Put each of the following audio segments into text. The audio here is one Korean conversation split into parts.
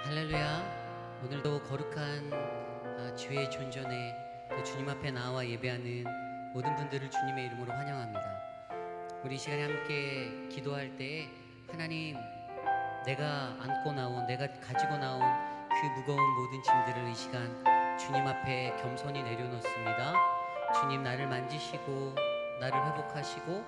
할렐루야. 오늘도 거룩한 주의 존전에 또 주님 앞에 나와 예배하는 모든 분들을 주님의 이름으로 환영합니다. 우리 이 시간에 함께 기도할 때 하나님, 내가 안고 나온, 내가 가지고 나온 그 무거운 모든 짐들을 이 시간 주님 앞에 겸손히 내려놓습니다. 주님, 나를 만지시고 나를 회복하시고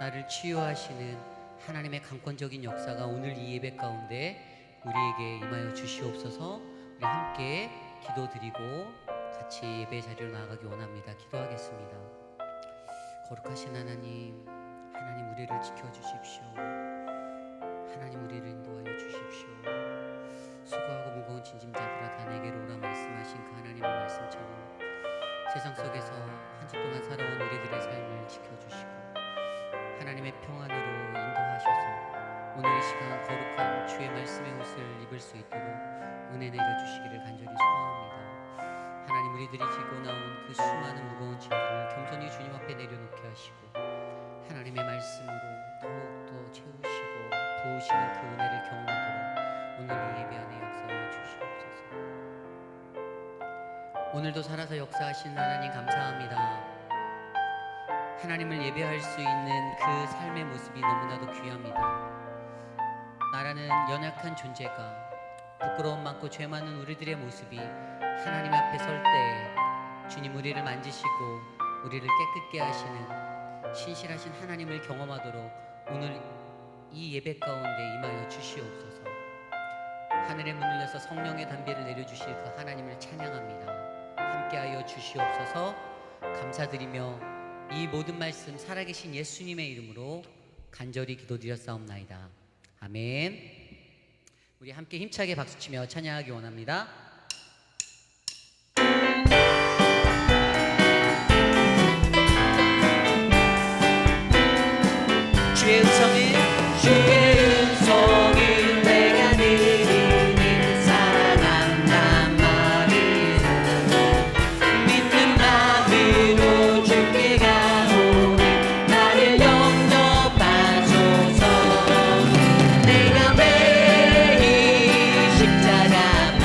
나를 치유하시는 하나님의 강권적인 역사가 오늘 이 예배 가운데 우리에게 임하여 주시옵소서. 우리 함께 기도드리고 같이 예배 자리로 나아가기 원합니다. 기도하겠습니다. 거룩하신 하나님, 하나님 우리를 지켜주십시오. 하나님 우리를 인도하여 주십시오. 수고하고 무거운 짐자들아 다 내게로 오라 말씀하신 그 하나님의 말씀처럼 세상 속에서 한 주 동안 살아온 우리들의 삶을 지켜주시고 하나님의 평안으로 인도하셔서 오늘 이 시간 거룩한 주의 말씀의 옷을 입을 수 있도록 은혜 내려주시기를 간절히 소망합니다. 하나님, 우리들이 지고 나온 그 수많은 무거운 짐들을 겸손히 주님 앞에 내려놓게 하시고 하나님의 말씀으로 더욱더 채우시고 부으시는 그 은혜를 경험하도록 오늘 이 예배 안에 역사하여 주시옵소서. 오늘도 살아서 역사하신 하나님 감사합니다. 하나님을 예배할 수 있는 그 삶의 모습이 너무나도 귀합니다. 나라는 연약한 존재가 부끄러움 많고 죄 많은 우리들의 모습이 하나님 앞에 설 때 주님 우리를 만지시고 우리를 깨끗게 하시는 신실하신 하나님을 경험하도록 오늘 이 예배 가운데 임하여 주시옵소서. 하늘의 문을 여서 성령의 담비를 내려주실 그 하나님을 찬양합니다. 함께하여 주시옵소서. 감사드리며 이 모든 말씀 살아계신 예수님의 이름으로 간절히 기도드렸사옵나이다. 아멘. 우리 함께 힘차게 박수치며 찬양하기 원합니다. 주의 음성이 내가 들으니 사랑한단 말이 믿는 마음으로 주께 가오니 나를 영접하소서. 내가 왜 이 십자가 앞에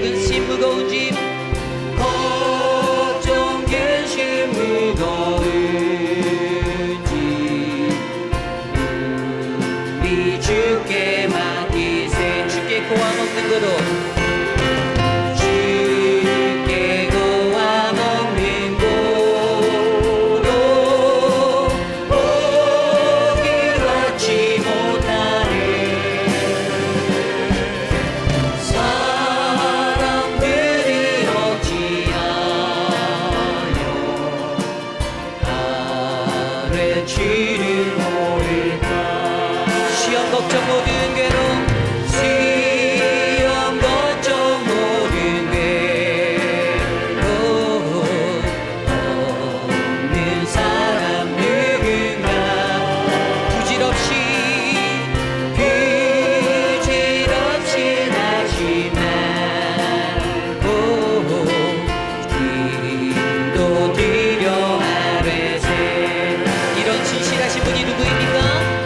근심 무거운 짐 걱정 근심 무거운 짐 우리 주께 맡기세 주께 고아 먹는 거로 주께 고아 먹는 고로 포기를 하지 못하는 사람들이 어찌하여 아뢰지를 모를까 시험 걱정 모든 괴로움 시험 걱정 모든 괴로움 없는 사람 누군가 부질없이 하지만 기도드려 아뢰세 이런 진실하신 분이 누구입니까?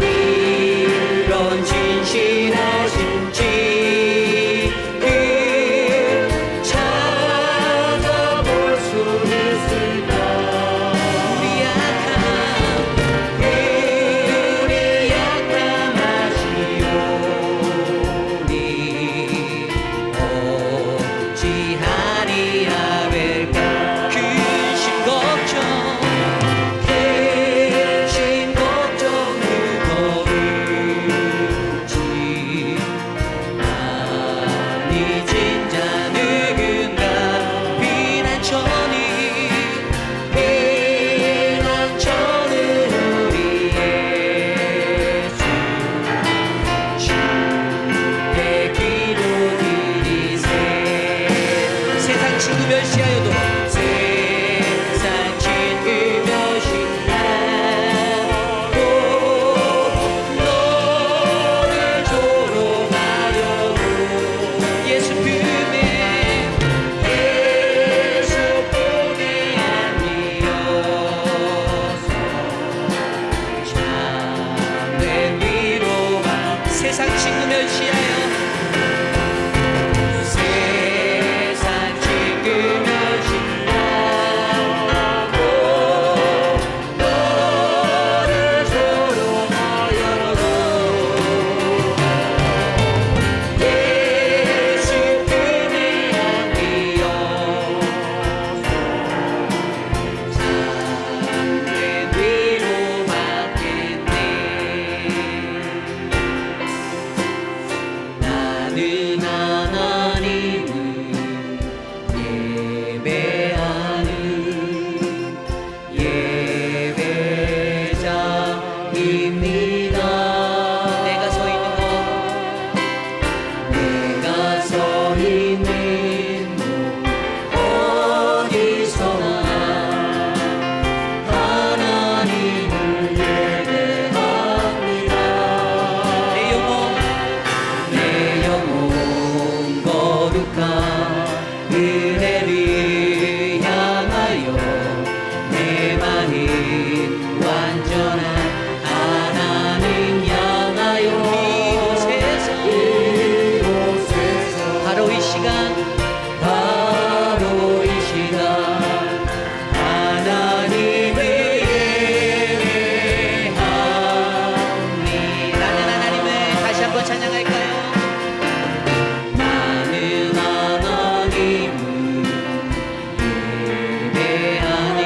이런 진실하신 그 찾아볼 수 있을까 우리 약함 우리 약함 하시오니 어찌하리 아벨까 근심 걱정 근심 걱정 무거운 짐 많이 진자 누군가 비난천이 피난처는 우리 예수 주께 기도드리세 세상 친구 멸시하여도 세상 친구 멸시하고 너를 조롱하여도 예수 품에 예수 품에 안기어서 참된 위로만 세상 친구 멸시하여 세상 친구 멸시하고 너를 조롱하여도 예수 품에 안기어서 참된 위로받겠네 나는 하나님을 예배하는 예배자입니다 내가 서 있는 곳 내가 서 있는 곳 어디서나 하나님을 예배합니다 내 영혼 내 영혼 거룩한 은혜를 향하여 내 마음 완전한 하나님 향하여 이곳에서 이곳에서 바로 이 시간 바로 이 시간 하나님을 예배합니다 나는 하나님을 다시 한번 찬양할까요? 나는 하나님을 예배하는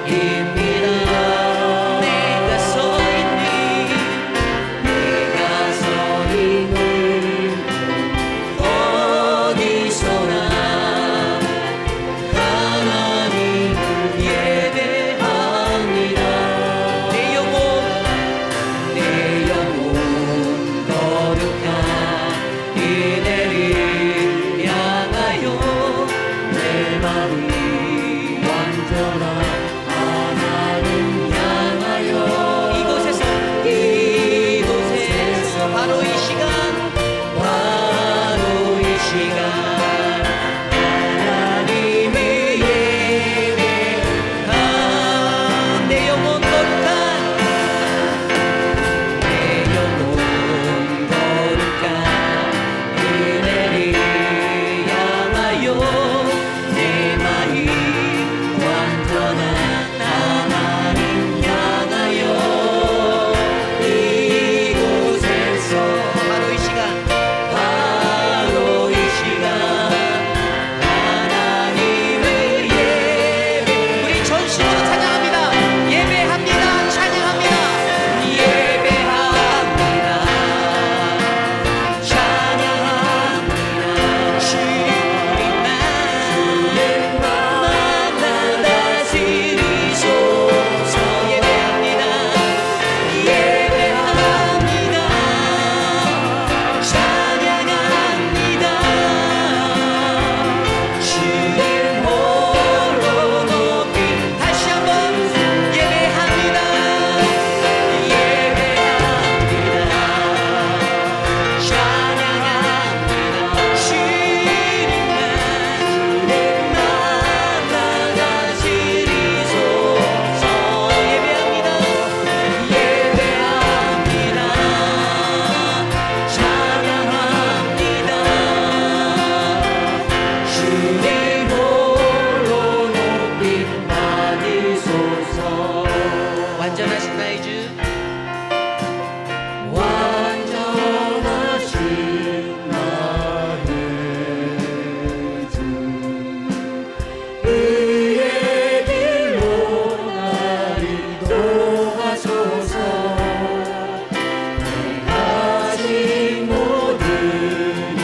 예배자입니다 내가 서 있는 내가 서 있는 어디서나 하나님을 예배합니다 내 영혼 내 영혼 거룩한 완전하신 나의 주, 완전하신 나의 주 의의 길로 날 인도하소서 행하신 모든 일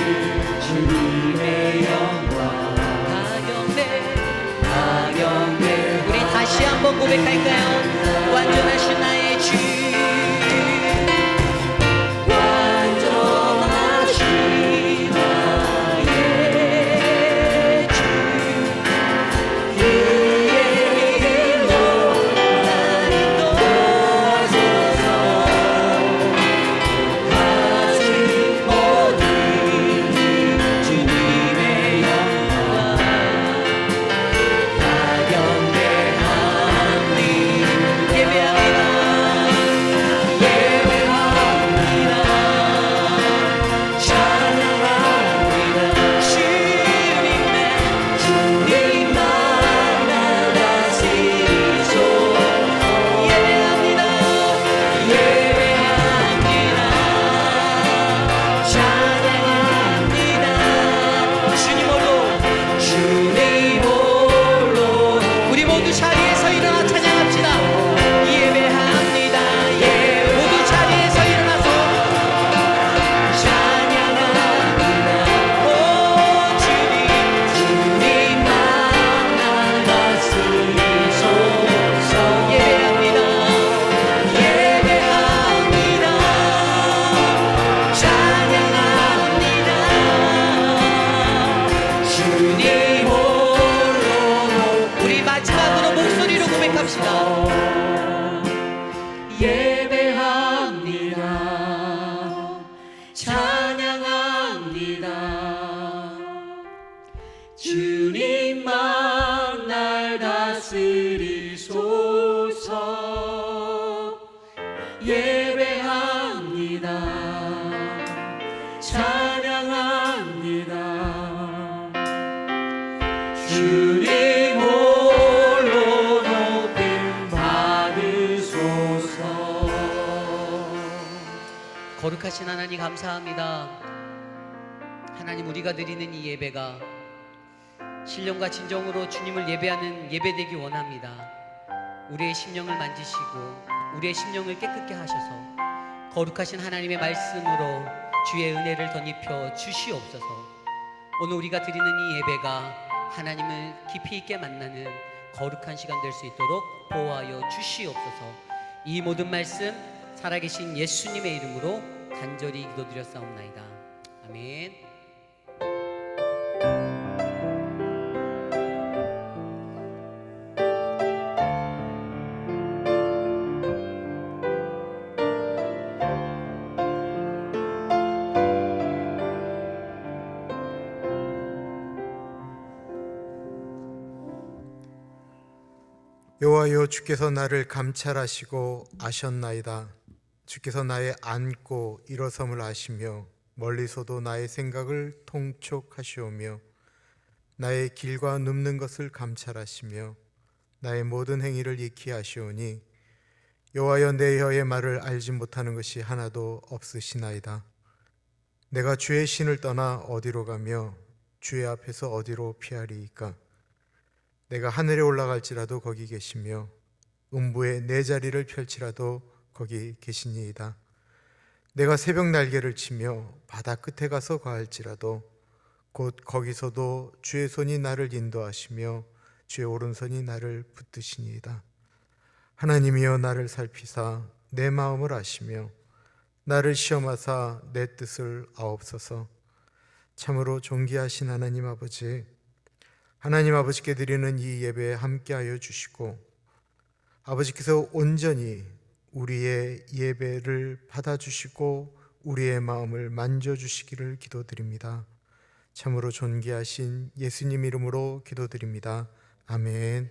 주님의 영광 가경배 우리 다시 한번 고백할까요? 완전하신 나의 주, 완전하신 나의 주 그의 길로 날 인도하소서 행하신 모든 일 주님의 영광 가경배하니 예배합니다. 찬양합니다. 주님만 날 다스리소서 예배합니다. 찬양합니다. 주님 홀로 우리 모두 자리에서 일어나 찬양합시다. 예배합니다. 모두 자리에서 일어나서 찬양합니다. 오 주님만 날 다스리소서 예배합니다. 찬양합니다. 주님 홀로 우리 마지막으로 목소리로 고백합시다. 예배합니다. 찬양합니다. 주님만 날 다스리소서 예배합니다. 찬양합니다. 주님 홀로 높임 받으소서. 거룩하신 하나님 감사합니다. 하나님, 우리가 드리는 이 예배가 신령과 진정으로 주님을 예배하는 예배되기 원합니다. 우리의 심령을 만지시고 우리의 심령을 깨끗게 하셔서 거룩하신 하나님의 말씀으로 주의 은혜를 덧입혀 주시옵소서. 오늘 우리가 드리는 이 예배가 하나님을 깊이 있게 만나는 거룩한 시간 될 수 있도록 보호하여 주시옵소서. 이 모든 말씀 살아계신 예수님의 이름으로 간절히 기도드렸사옵나이다. 아멘. 여호와여, 주께서 나를 감찰하시고 아셨나이다. 주께서 나의 앉고 일어섬을 아시며 멀리서도 나의 생각을 통촉하시오며 나의 길과 눕는 것을 감찰하시며 나의 모든 행위를 익히 아시오니 여호와여, 내 혀의 말을 알지 못하는 것이 하나도 없으시나이다. 내가 주의 신을 떠나 어디로 가며 주의 앞에서 어디로 피하리이까? 내가 하늘에 올라갈지라도 거기 계시며 음부에 내 자리를 펼치라도 거기 계시니이다. 내가 새벽 날개를 치며 바다 끝에 가서 거할지라도 곧 거기서도 주의 손이 나를 인도하시며 주의 오른손이 나를 붙드시니이다. 하나님이여, 나를 살피사 내 마음을 아시며 나를 시험하사 내 뜻을 아옵소서. 참으로 존귀하신 하나님 아버지, 하나님 아버지께 드리는 이 예배에 함께하여 주시고 아버지께서 온전히 우리의 예배를 받아주시고 우리의 마음을 만져주시기를 기도드립니다. 참으로 존귀하신 예수님 이름으로 기도드립니다. 아멘.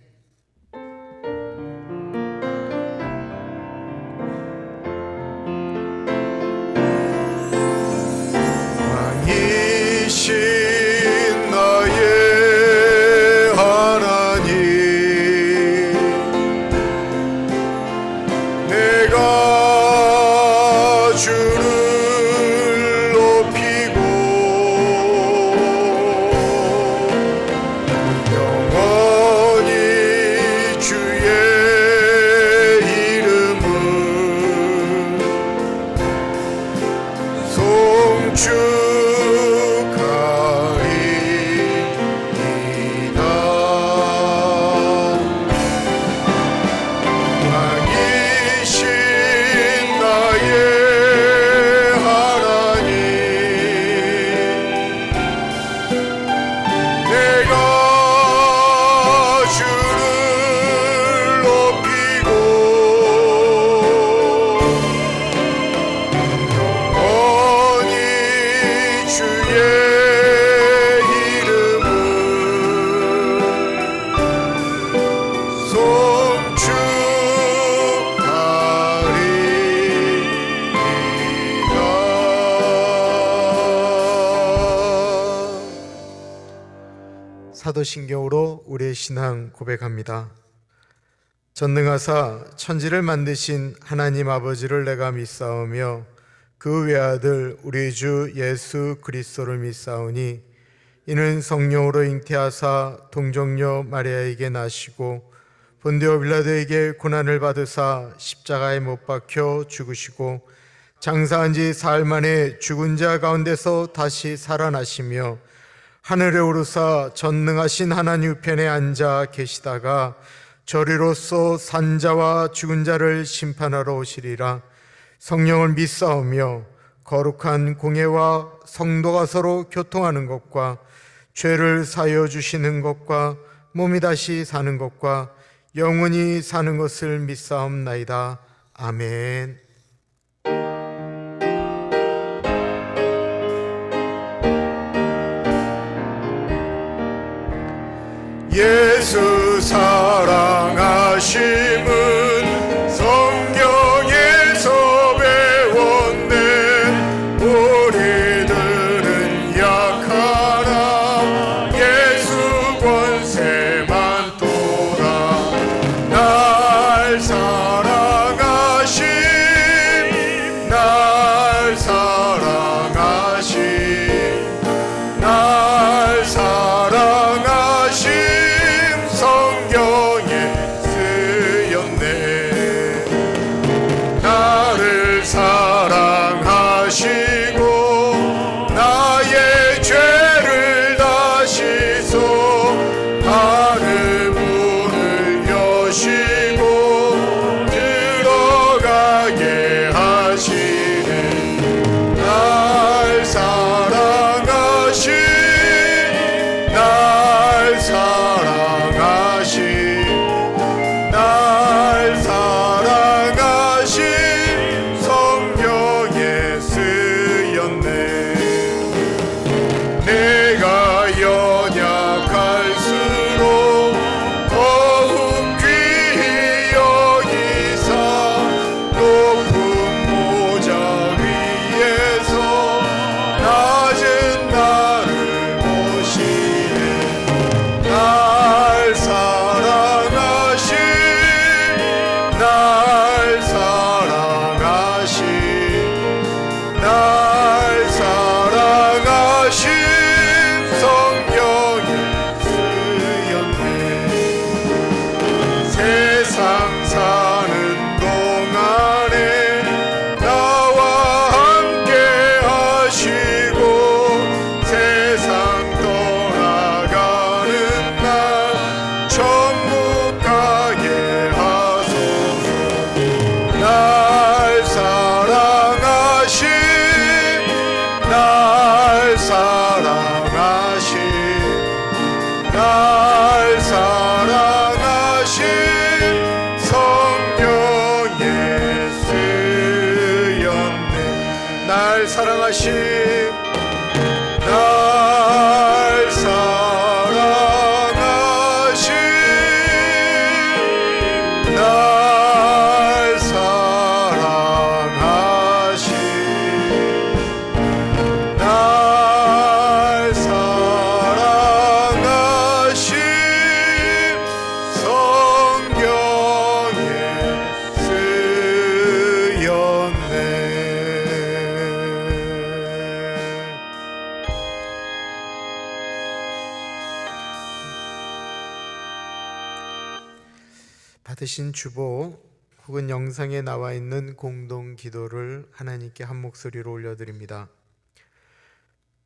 왕이신 나의 하나님, 내가 주를 높이고 영원히 주의 이름을 송축하리이다. 왕이신 나의 하나님, 내가 주를 높이고 영원히 주의 이름을 송축하리이다. 사도신경으로 우리의 신앙 고백합니다. 전능하사 천지를 만드신 하나님 아버지를 내가 믿사오며 그 외아들 우리 주 예수 그리스도를 믿사오니 이는 성령으로 잉태하사 동정녀 마리아에게 나시고 본디오 빌라도에게 고난을 받으사 십자가에 못 박혀 죽으시고 장사한 지 사흘 만에 죽은 자 가운데서 다시 살아나시며 하늘에 오르사 전능하신 하나님 우편에 앉아 계시다가 저리로서 산자와 죽은 자를 심판하러 오시리라. 성령을 믿사오며 거룩한 공예와 성도가 서로 교통하는 것과 죄를 사하여 주시는 것과 몸이 다시 사는 것과 영원히 사는 것을 믿사옵나이다. 아멘. 예수 사랑하심은 성경에서 배웠네. 우리들은 약하나 예수 권세만 돌아. 날 사랑하심, 날 사랑하심, 날 사랑하심 성경에 쓰여있네. 받으신 주보 혹은 영상에 나와 있는 공동 기도를 하나님께 한 목소리로 올려드립니다.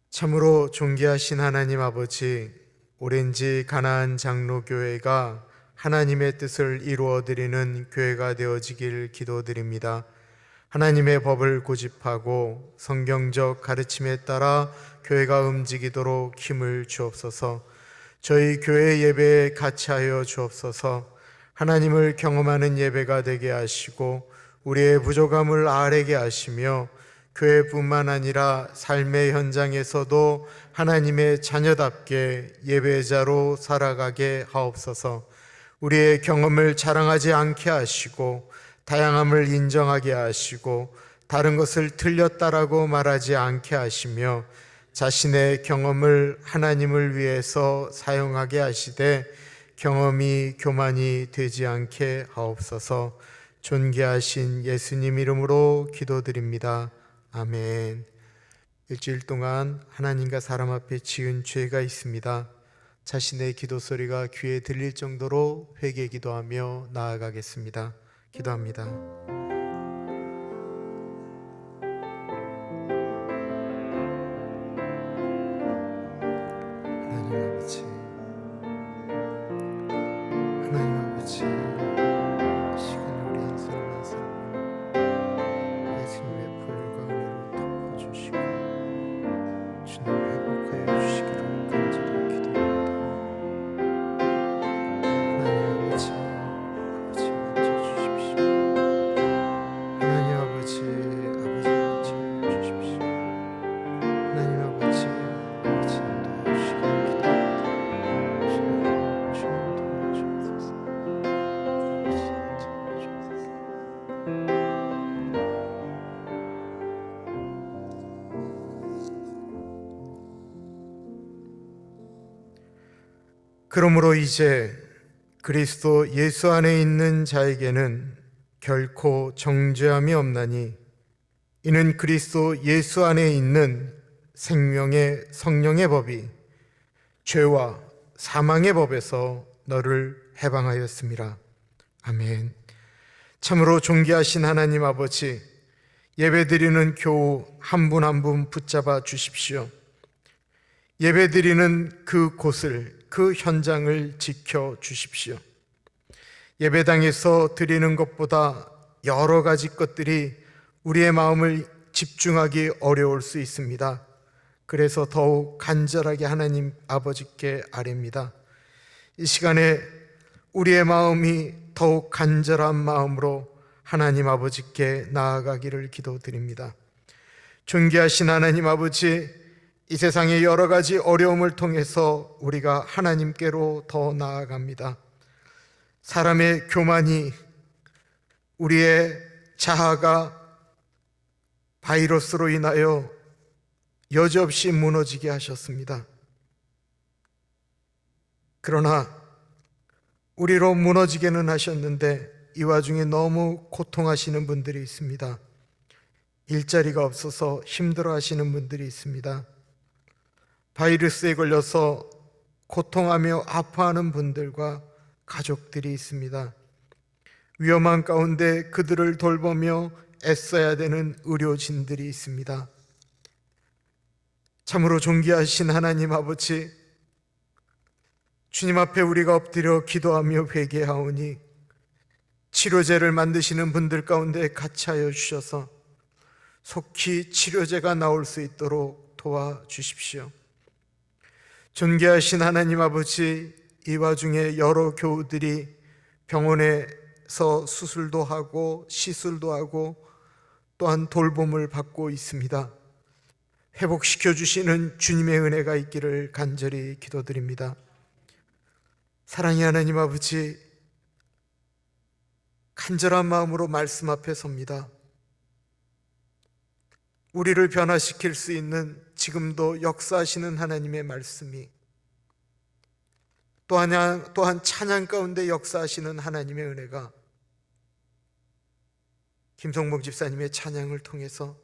참으로 존귀하신 하나님 아버지, 오렌지 가나안 장로교회가 하나님의 뜻을 이루어드리는 교회가 되어지길 기도드립니다. 하나님의 법을 고집하고 성경적 가르침에 따라 교회가 움직이도록 힘을 주옵소서. 저희 교회 예배에 같이 하여 주옵소서. 하나님을 경험하는 예배가 되게 하시고 우리의 부족함을 아뢰게 하시며 교회뿐만 아니라 삶의 현장에서도 하나님의 자녀답게 예배자로 살아가게 하옵소서. 우리의 경험을 자랑하지 않게 하시고 다양함을 인정하게 하시고 다른 것을 틀렸다라고 말하지 않게 하시며 자신의 경험을 하나님을 위해서 사용하게 하시되 경험이 교만이 되지 않게 하옵소서. 존귀하신 예수님 이름으로 기도드립니다. 아멘. 일주일 동안 하나님과 사람 앞에 지은 죄가 있습니다. 자신의 기도 소리가 귀에 들릴 정도로 회개 기도하며 나아가겠습니다. 기도합니다. 하나님 아버지, 하나님 아버지, 이 시간에 우리 한 사람 한 사람을 예수님의 보혈과 은혜로 덮어주시고 주님 회복하여 주시기를 간절히 기도합니다. 하나님 아버지, 아버지 만져주십시오. 하나님 아버지, 아버지 만져주십시오. 하나님 아버지, 아버지 도와주시기를 기도합니다. 주님 도와주옵소서. 그러므로 이제 그리스도 예수 안에 있는 자에게는 결코 정죄함이 없나니 이는 그리스도 예수 안에 있는 생명의 성령의 법이 죄와 사망의 법에서 너를 해방하였습니다. 아멘. 참으로 존귀하신 하나님 아버지, 예배드리는 교우 한 분 한 분 붙잡아 주십시오. 예배드리는 그 곳을, 그 현장을 지켜 주십시오. 예배당에서 드리는 것보다 여러 가지 것들이 우리의 마음을 집중하기 어려울 수 있습니다. 그래서 더욱 간절하게 하나님 아버지께 아뢰입니다. 이 시간에 우리의 마음이 더욱 간절한 마음으로 하나님 아버지께 나아가기를 기도드립니다. 존귀하신 하나님 아버지, 이 세상의 여러 가지 어려움을 통해서 우리가 하나님께로 더 나아갑니다. 사람의 교만이, 우리의 자아가 바이러스로 인하여 여지없이 무너지게 하셨습니다. 그러나 우리로 무너지게는 하셨는데 이 와중에 너무 고통하시는 분들이 있습니다. 일자리가 없어서 힘들어하시는 분들이 있습니다. 바이러스에 걸려서 고통하며 아파하는 분들과 가족들이 있습니다. 위험한 가운데 그들을 돌보며 애써야 되는 의료진들이 있습니다. 참으로 존귀하신 하나님 아버지, 주님 앞에 우리가 엎드려 기도하며 회개하오니 치료제를 만드시는 분들 가운데 같이 하여 주셔서 속히 치료제가 나올 수 있도록 도와주십시오. 존귀하신 하나님 아버지, 이 와중에 여러 교우들이 병원에서 수술도 하고 시술도 하고 또한 돌봄을 받고 있습니다. 회복시켜 주시는 주님의 은혜가 있기를 간절히 기도드립니다. 사랑의 하나님 아버지, 간절한 마음으로 말씀 앞에 섭니다. 우리를 변화시킬 수 있는 지금도 역사하시는 하나님의 말씀이 또한 찬양 가운데 역사하시는 하나님의 은혜가 김성봉 집사님의 찬양을 통해서,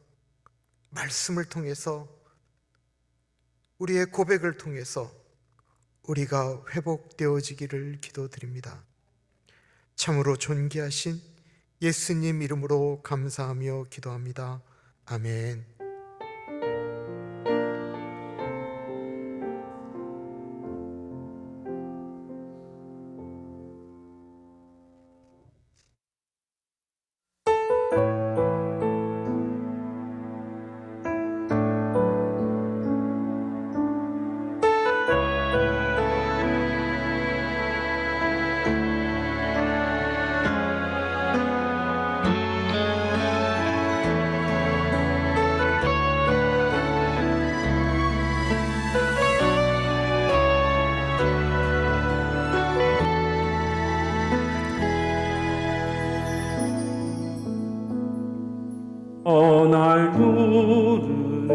말씀을 통해서, 우리의 고백을 통해서 우리가 회복되어지기를 기도드립니다. 참으로 존귀하신 예수님 이름으로 감사하며 기도합니다. 아멘. 날부르는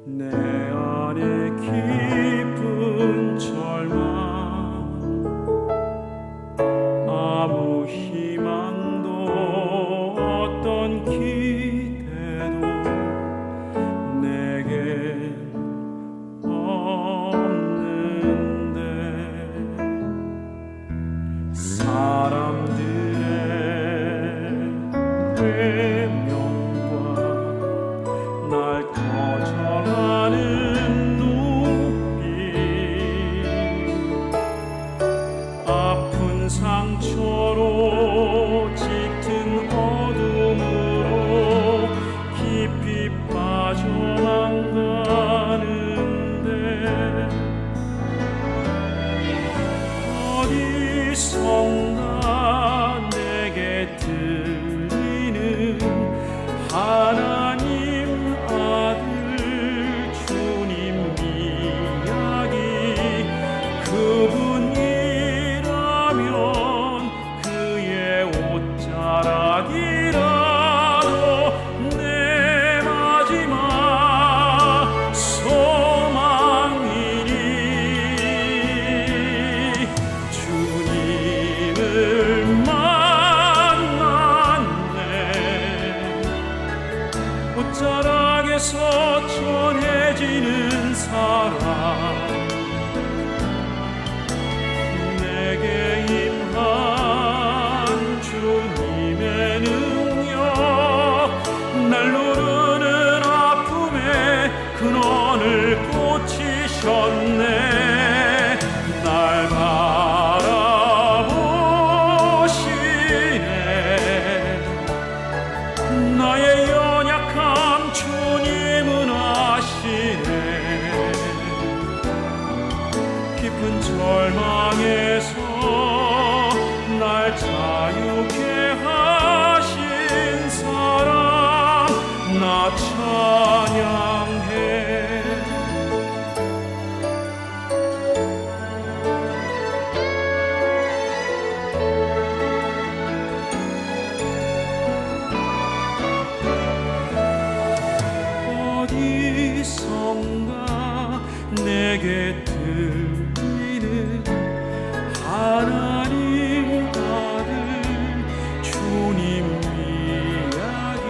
내 안에 깊은 절망, 아무 희망도 어떤 기대도 내겐 없는데 사람들의 날 거절하는 눈빛, 아픈 상처로 짙은 어둠으로 깊이 빠져만 가는데 어디선가 내게 들리는 하나님 아들 주님 이야기, 그분이라면 그의 옷자락이라도 내 마지막 소망이니 주님을 옷자락에서 전해지는 사랑, 내게 임한 주님의 능력, 날 누르는 아픔의 근원을 고치셨네. 날 바라보시네. 나의 연약함 주님은 아시네. 깊은 절망에서 날 자유케 하신 사랑, 나 찬양해. 어디선가 내게 들리는 하나님 아들 주님 이야기,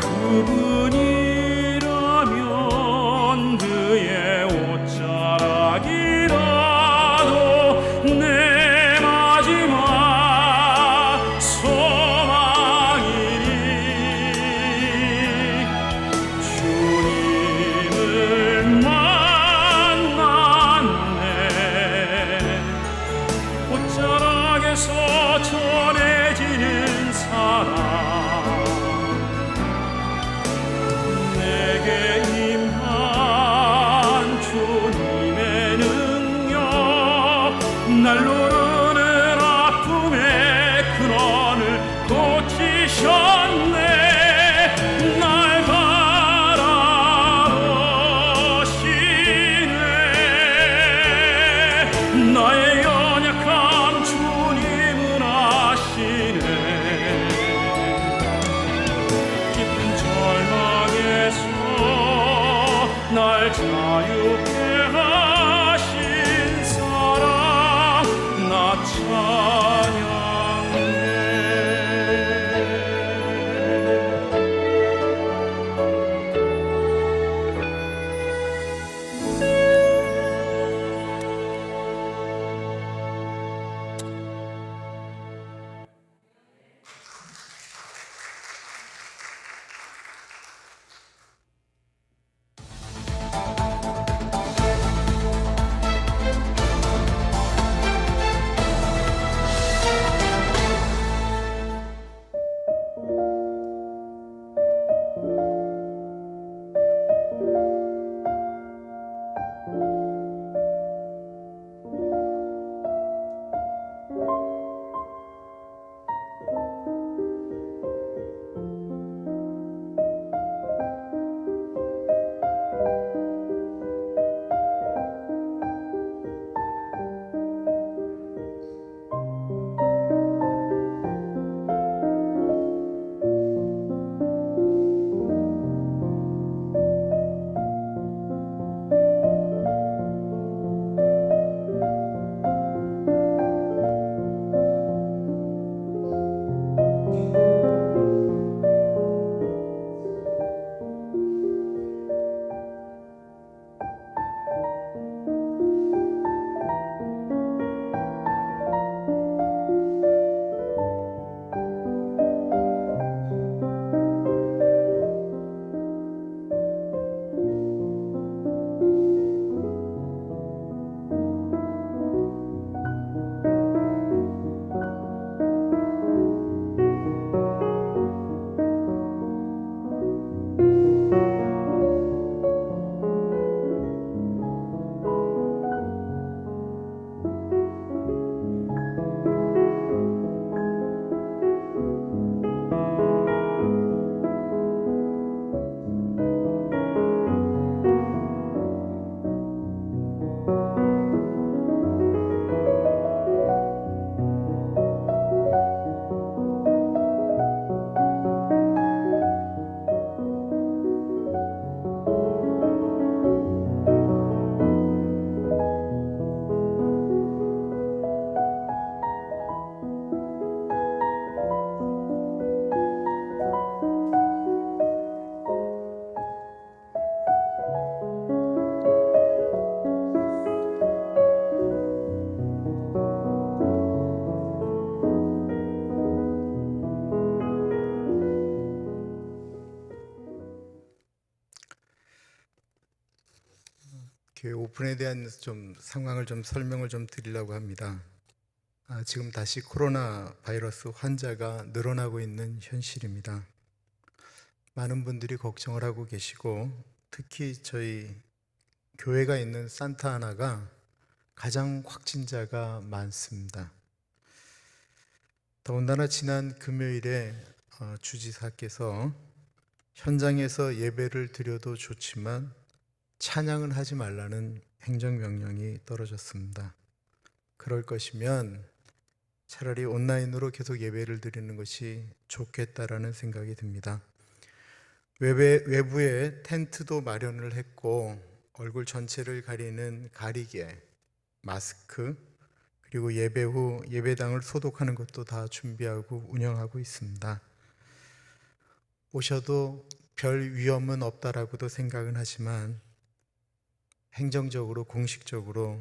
그분이라면 그의 옷자락이라도 내 마지막 소망이니 주님을 만났네. 옷자락에서 전해지는 사랑, 내게 임한 주님의 능력, 날 누르는 아픔의 근원을 고치셨네. 날 바라보시네. 나의 연약함 주님은 아시네. 깊은 절망에서 날 자유케 하신 사랑, 나 찬양해. 교회 오픈에 대한 좀 상황을 좀 설명을 좀 드리려고 합니다. 지금 다시 코로나 바이러스 환자가 늘어나고 있는 현실입니다. 많은 분들이 걱정을 하고 계시고 특히 저희 교회가 있는 산타아나가 가장 확진자가 많습니다. 더군다나 지난 금요일에 주지사께서 현장에서 예배를 드려도 좋지만 찬양은 하지 말라는 행정명령이 떨어졌습니다. 그럴 것이면 차라리 온라인으로 계속 예배를 드리는 것이 좋겠다라는 생각이 듭니다. 외부에 텐트도 마련을 했고 얼굴 전체를 가리는 가리개, 마스크, 그리고 예배 후 예배당을 소독하는 것도 다 준비하고 운영하고 있습니다. 오셔도 별 위험은 없다라고도 생각은 하지만 행정적으로 공식적으로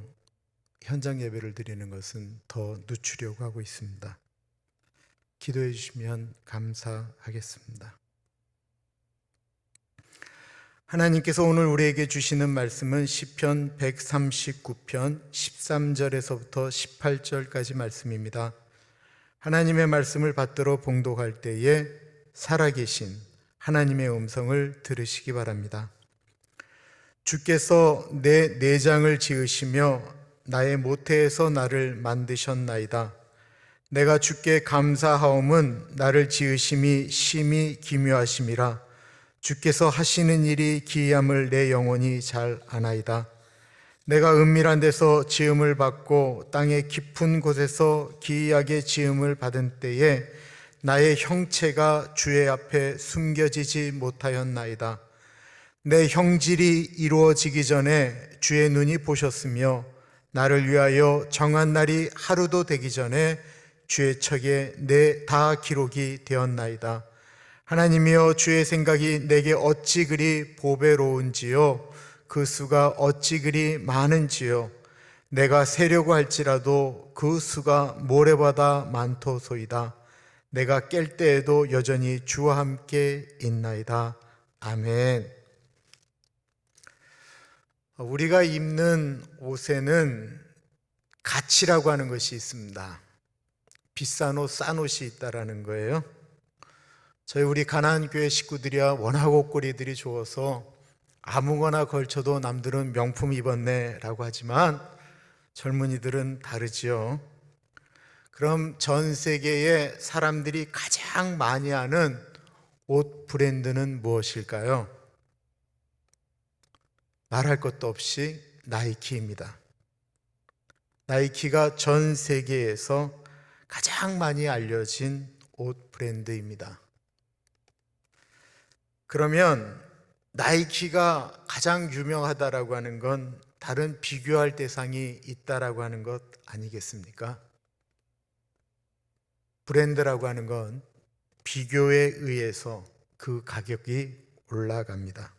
현장 예배를 드리는 것은 더 늦추려고 하고 있습니다. 기도해 주시면 감사하겠습니다. 하나님께서 오늘 우리에게 주시는 말씀은 시편 139편 13절에서부터 18절까지 말씀입니다. 하나님의 말씀을 받들어 봉독할 때에 살아계신 하나님의 음성을 들으시기 바랍니다. 주께서 내 내장을 지으시며 나의 모태에서 나를 만드셨나이다. 내가 주께 감사하옴은 나를 지으심이 심히 기묘하심이라. 주께서 하시는 일이 기이함을 내 영혼이 잘 아나이다. 내가 은밀한 데서 지음을 받고 땅의 깊은 곳에서 기이하게 지음을 받은 때에 나의 형체가 주의 앞에 숨겨지지 못하였나이다. 내 형질이 이루어지기 전에 주의 눈이 보셨으며 나를 위하여 정한 날이 하루도 되기 전에 주의 척에 내 다 기록이 되었나이다. 하나님이여, 주의 생각이 내게 어찌 그리 보배로운지요, 그 수가 어찌 그리 많은지요. 내가 세려고 할지라도 그 수가 모래보다 많도소이다. 내가 깰 때에도 여전히 주와 함께 있나이다. 아멘. 우리가 입는 옷에는 가치라고 하는 것이 있습니다. 비싼 옷, 싼 옷이 있다라는 거예요. 우리 가나안 교회 식구들이야 워낙 옷걸이들이 좋아서 아무거나 걸쳐도 남들은 명품 입었네 라고 하지만 젊은이들은 다르지요. 그럼 전 세계의 사람들이 가장 많이 아는 옷 브랜드는 무엇일까요? 말할 것도 없이 나이키입니다. 나이키가 전 세계에서 가장 많이 알려진 옷 브랜드입니다. 그러면 나이키가 가장 유명하다라고 하는 건 다른 비교할 대상이 있다라고 하는 것 아니겠습니까? 브랜드라고 하는 건 비교에 의해서 그 가격이 올라갑니다.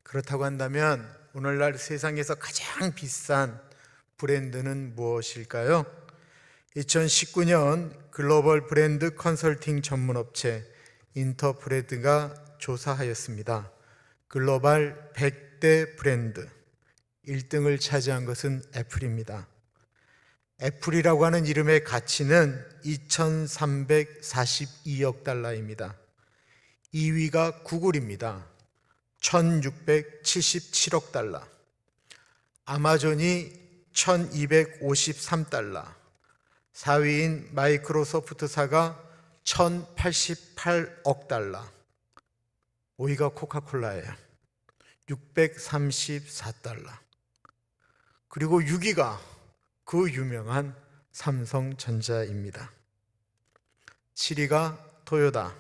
그렇다고 한다면 오늘날 세상에서 가장 비싼 브랜드는 무엇일까요? 2019년 글로벌 브랜드 컨설팅 전문업체 인터브랜드가 조사하였습니다. 글로벌 100대 브랜드 1등을 차지한 것은 애플입니다. 애플이라고 하는 이름의 가치는 2,342억 달러입니다. 2위가 구글입니다. 1,677억 달러. 아마존이 1,253달러. 4위인 마이크로소프트사가 1,088억 달러. 5위가 코카콜라예요. 634달러. 그리고 6위가 그 유명한 삼성전자입니다. 7위가 토요타,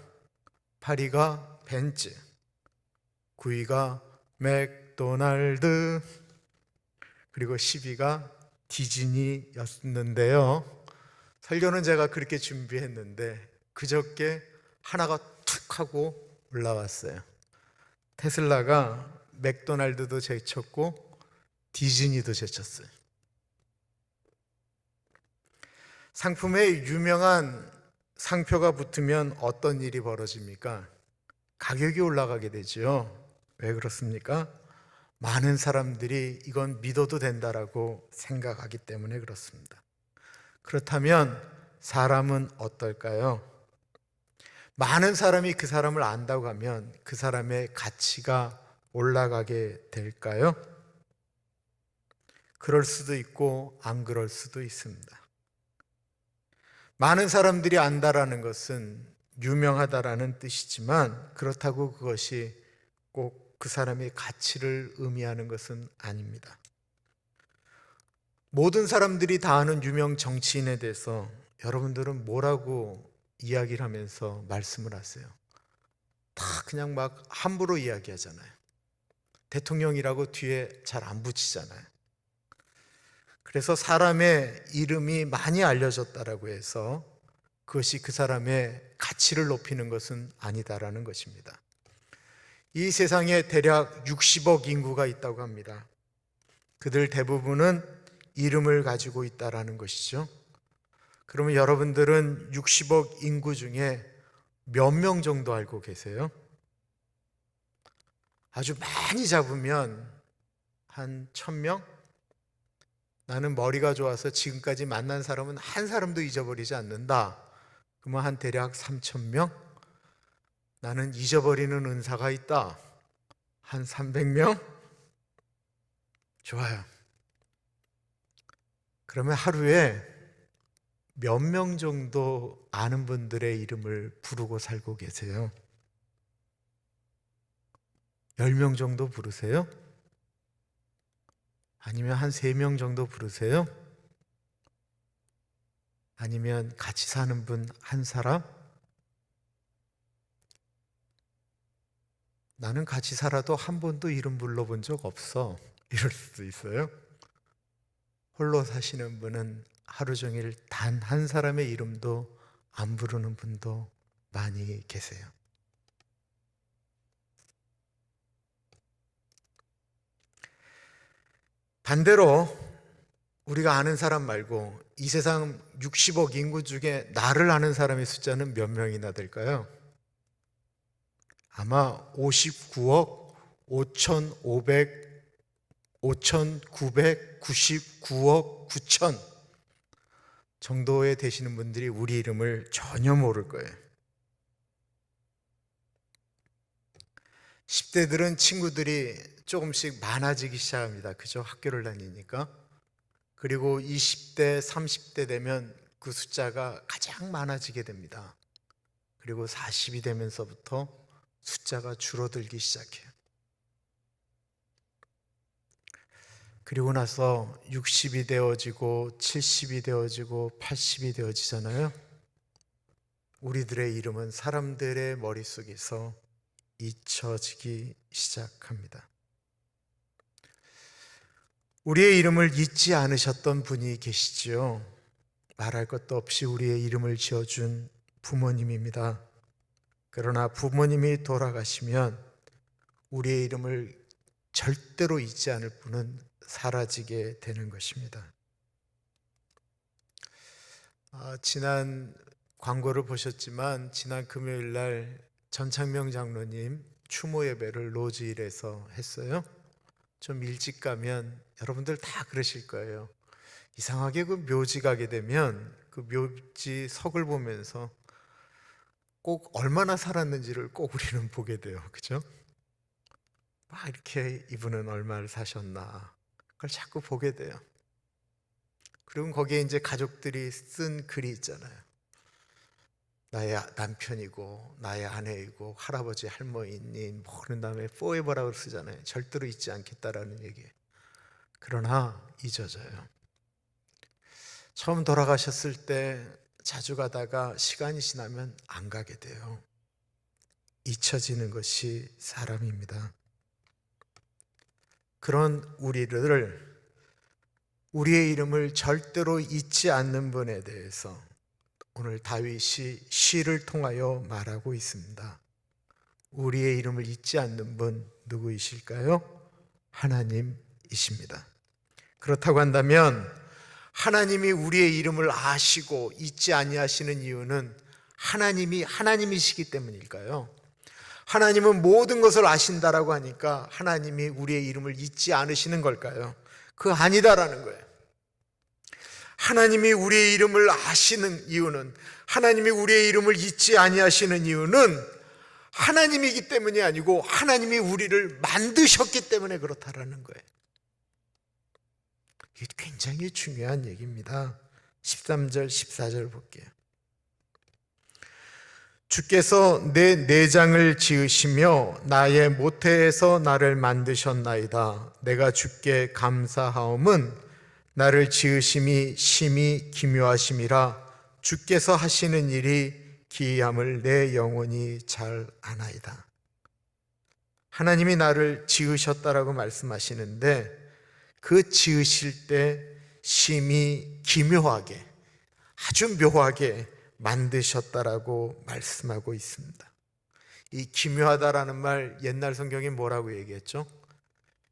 8위가 벤츠, 9위가 맥도날드, 그리고 10위가 디즈니였는데요. 설교는 제가 그렇게 준비했는데 그저께 하나가 툭 하고 올라왔어요. 테슬라가 맥도날드도 제쳤고 디즈니도 제쳤어요. 상품에 유명한 상표가 붙으면 어떤 일이 벌어집니까? 가격이 올라가게 되죠. 왜 그렇습니까? 많은 사람들이 이건 믿어도 된다라고 생각하기 때문에 그렇습니다. 그렇다면 사람은 어떨까요? 많은 사람이 그 사람을 안다고 하면 그 사람의 가치가 올라가게 될까요? 그럴 수도 있고 안 그럴 수도 있습니다. 많은 사람들이 안다라는 것은 유명하다라는 뜻이지만 그렇다고 그것이 꼭 그 사람의 가치를 의미하는 것은 아닙니다. 모든 사람들이 다 아는 유명 정치인에 대해서 여러분들은 뭐라고 이야기를 하면서 말씀을 하세요? 다 그냥 막 함부로 이야기하잖아요. 대통령이라고 뒤에 잘 안 붙이잖아요. 그래서 사람의 이름이 많이 알려졌다라고 해서 그것이 그 사람의 가치를 높이는 것은 아니다라는 것입니다. 이 세상에 대략 60억 인구가 있다고 합니다. 그들 대부분은 이름을 가지고 있다라는 것이죠. 그러면 여러분들은 60억 인구 중에 몇 명 정도 알고 계세요? 아주 많이 잡으면 한 1000명? 나는 머리가 좋아서 지금까지 만난 사람은 한 사람도 잊어버리지 않는다. 그러면 한 대략 3000명? 나는 잊어버리는 은사가 있다. 한 300명? 좋아요. 그러면 하루에 몇 명 정도 아는 분들의 이름을 부르고 살고 계세요? 10명 정도 부르세요? 아니면 한 3명 정도 부르세요? 아니면 같이 사는 분 한 사람? 나는 같이 살아도 한 번도 이름 불러본 적 없어. 이럴 수도 있어요. 홀로 사시는 분은 하루 종일 단 한 사람의 이름도 안 부르는 분도 많이 계세요. 반대로 우리가 아는 사람 말고 이 세상 60억 인구 중에 나를 아는 사람의 숫자는 몇 명이나 될까요? 아마 59억 5,999억 9천 정도에 되시는 분들이 우리 이름을 전혀 모를 거예요. 10대들은 친구들이 조금씩 많아지기 시작합니다. 그죠? 학교를 다니니까. 그리고 20대, 30대 되면 그 숫자가 가장 많아지게 됩니다. 그리고 40이 되면서부터 숫자가 줄어들기 시작해요. 그리고 나서 60이 되어지고 70이 되어지고 80이 되어지잖아요. 우리들의 이름은 사람들의 머릿속에서 잊혀지기 시작합니다. 우리의 이름을 잊지 않으셨던 분이 계시지요. 말할 것도 없이 우리의 이름을 지어준 부모님입니다. 그러나 부모님이 돌아가시면 우리의 이름을 절대로 잊지 않을 분은 사라지게 되는 것입니다. 지난 광고를 보셨지만 지난 금요일 날 전창명 장로님 추모 예배를 로즈힐에서 했어요. 좀 일찍 가면 여러분들 다 그러실 거예요. 이상하게 그 묘지 가게 되면 그 묘지 석을 보면서 꼭 얼마나 살았는지를 꼭 우리는 보게 돼요. 그죠? 막 이렇게 이분은 얼마를 사셨나 그걸 자꾸 보게 돼요. 그리고 거기에 이제 가족들이 쓴 글이 있잖아요. 나의 남편이고 나의 아내이고 할아버지 할머니인 뭐 그런 다음에 forever라고 쓰잖아요. 절대로 잊지 않겠다라는 얘기예요. 그러나 잊어져요. 처음 돌아가셨을 때 자주 가다가 시간이 지나면 안 가게 돼요. 잊혀지는 것이 사람입니다. 그런 우리의 이름을 절대로 잊지 않는 분에 대해서 오늘 다윗이 시를 통하여 말하고 있습니다. 우리의 이름을 잊지 않는 분 누구이실까요? 하나님이십니다. 그렇다고 한다면 하나님이 우리의 이름을 아시고 잊지 아니하시는 이유는 하나님이시기 때문일까요? 하나님은 모든 것을 아신다라고 하니까 하나님이 우리의 이름을 잊지 않으시는 걸까요? 그거 아니다라는 거예요. 하나님이 우리의 이름을 아시는 이유는, 하나님이 우리의 이름을 잊지 아니하시는 이유는 하나님이기 때문이 아니고 하나님이 우리를 만드셨기 때문에 그렇다라는 거예요. 이게 굉장히 중요한 얘기입니다. 13절 14절 볼게요. 주께서 내 내장을 지으시며 나의 모태에서 나를 만드셨나이다. 내가 주께 감사하옴은 나를 지으심이 심히 기묘하심이라. 주께서 하시는 일이 기이함을 내 영혼이 잘 아나이다. 하나님이 나를 지으셨다라고 말씀하시는데, 그 지으실 때 심히 기묘하게, 아주 묘하게 만드셨다라고 말씀하고 있습니다. 이 기묘하다라는 말, 옛날 성경에 뭐라고 얘기했죠?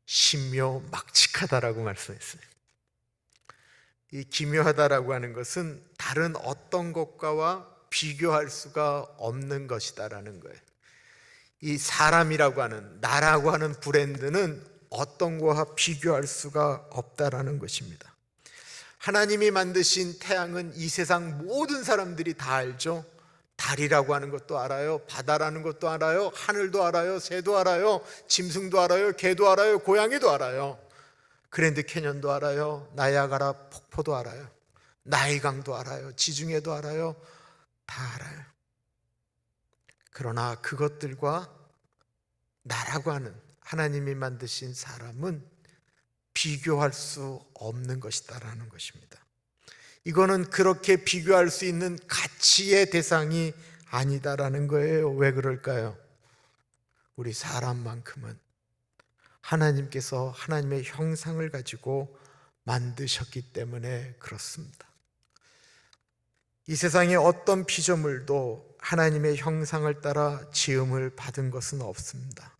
신묘막측하다라고 말씀했어요. 이 기묘하다라고 하는 것은 다른 어떤 것과와 비교할 수가 없는 것이다라는 거예요. 이 사람이라고 하는, 나라고 하는 브랜드는 어떤 것과 비교할 수가 없다라는 것입니다. 하나님이 만드신 태양은 이 세상 모든 사람들이 다 알죠. 달이라고 하는 것도 알아요. 바다라는 것도 알아요. 하늘도 알아요. 새도 알아요. 짐승도 알아요. 개도 알아요. 고양이도 알아요. 그랜드 캐년도 알아요. 나야가라 폭포도 알아요. 나이강도 알아요. 지중해도 알아요. 다 알아요. 그러나 그것들과 나라고 하는 하나님이 만드신 사람은 비교할 수 없는 것이다라는 것입니다. 이거는 그렇게 비교할 수 있는 가치의 대상이 아니다라는 거예요. 왜 그럴까요? 우리 사람만큼은 하나님께서 하나님의 형상을 가지고 만드셨기 때문에 그렇습니다. 이 세상의 어떤 피조물도 하나님의 형상을 따라 지음을 받은 것은 없습니다.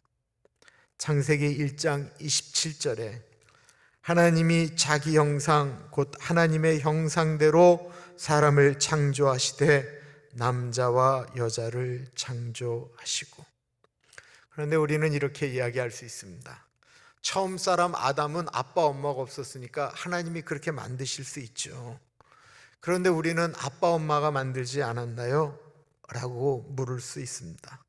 창세기 1장 27절에 하나님이 자기 형상, 곧 하나님의 형상대로 사람을 창조하시되 남자와 여자를 창조하시고. 그런데 우리는 이렇게 이야기할 수 있습니다. 처음 사람 아담은 아빠 엄마가 없었으니까 하나님이 그렇게 만드실 수 있죠. 그런데 우리는 아빠 엄마가 만들지 않았나요? 라고 물을 수 있습니다.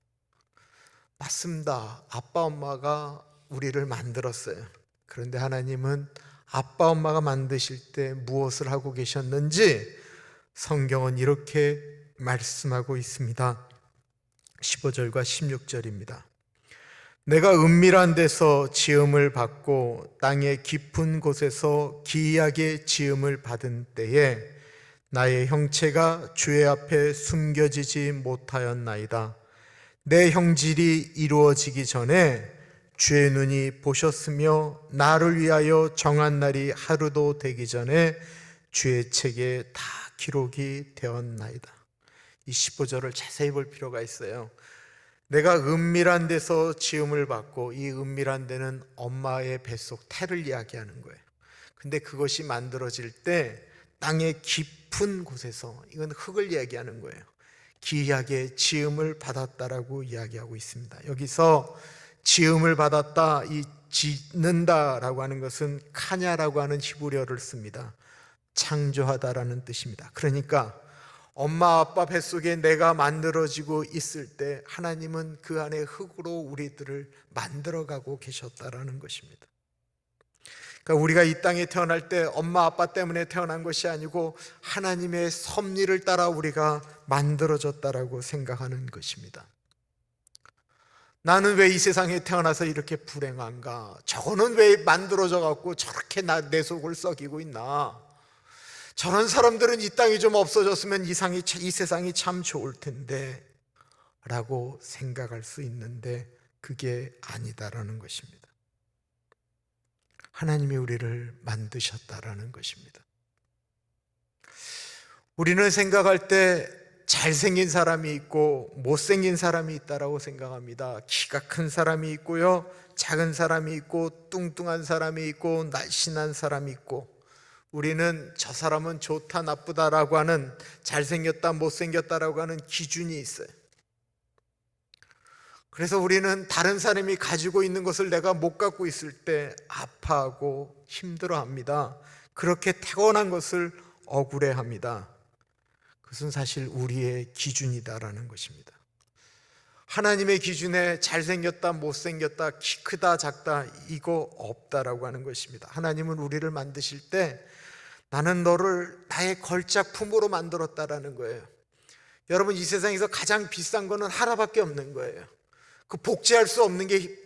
맞습니다. 아빠 엄마가 우리를 만들었어요. 그런데 하나님은 아빠 엄마가 만드실 때 무엇을 하고 계셨는지 성경은 이렇게 말씀하고 있습니다. 15절과 16절입니다. 내가 은밀한 데서 지음을 받고 땅의 깊은 곳에서 기이하게 지음을 받은 때에 나의 형체가 주의 앞에 숨겨지지 못하였나이다. 내 형질이 이루어지기 전에 주의 눈이 보셨으며 나를 위하여 정한 날이 하루도 되기 전에 주의 책에 다 기록이 되었나이다. 이 15절을 자세히 볼 필요가 있어요. 내가 은밀한 데서 지음을 받고, 이 은밀한 데는 엄마의 뱃속 태를 이야기하는 거예요. 근데 그것이 만들어질 때 땅의 깊은 곳에서, 이건 흙을 이야기하는 거예요. 기이하게 지음을 받았다라고 이야기하고 있습니다. 여기서 지음을 받았다, 이 짓는다라고 하는 것은 카냐라고 하는 히브리어를 씁니다. 창조하다라는 뜻입니다. 그러니까 엄마 아빠 뱃속에 내가 만들어지고 있을 때 하나님은 그 안에 흙으로 우리들을 만들어가고 계셨다라는 것입니다. 그러니까 우리가 이 땅에 태어날 때 엄마 아빠 때문에 태어난 것이 아니고 하나님의 섭리를 따라 우리가 만들어졌다라고 생각하는 것입니다. 나는 왜 이 세상에 태어나서 이렇게 불행한가? 저거는 왜 만들어져 갖고 저렇게 내 속을 썩이고 있나? 저런 사람들은 이 땅이 좀 없어졌으면 이 세상이 참 좋을 텐데 라고 생각할 수 있는데 그게 아니다라는 것입니다. 하나님이 우리를 만드셨다라는 것입니다. 우리는 생각할 때 잘생긴 사람이 있고 못생긴 사람이 있다라고 생각합니다. 키가 큰 사람이 있고요, 작은 사람이 있고, 뚱뚱한 사람이 있고, 날씬한 사람이 있고, 우리는 저 사람은 좋다 나쁘다라고 하는, 잘생겼다 못생겼다라고 하는 기준이 있어요. 그래서 우리는 다른 사람이 가지고 있는 것을 내가 못 갖고 있을 때 아파하고 힘들어합니다. 그렇게 타고난 것을 억울해합니다. 그것은 사실 우리의 기준이다라는 것입니다. 하나님의 기준에 잘생겼다 못생겼다 키 크다 작다 이거 없다라고 하는 것입니다. 하나님은 우리를 만드실 때 나는 너를 나의 걸작품으로 만들었다라는 거예요. 여러분, 이 세상에서 가장 비싼 거는 하나밖에 없는 거예요. 그 복제할 수 없는 게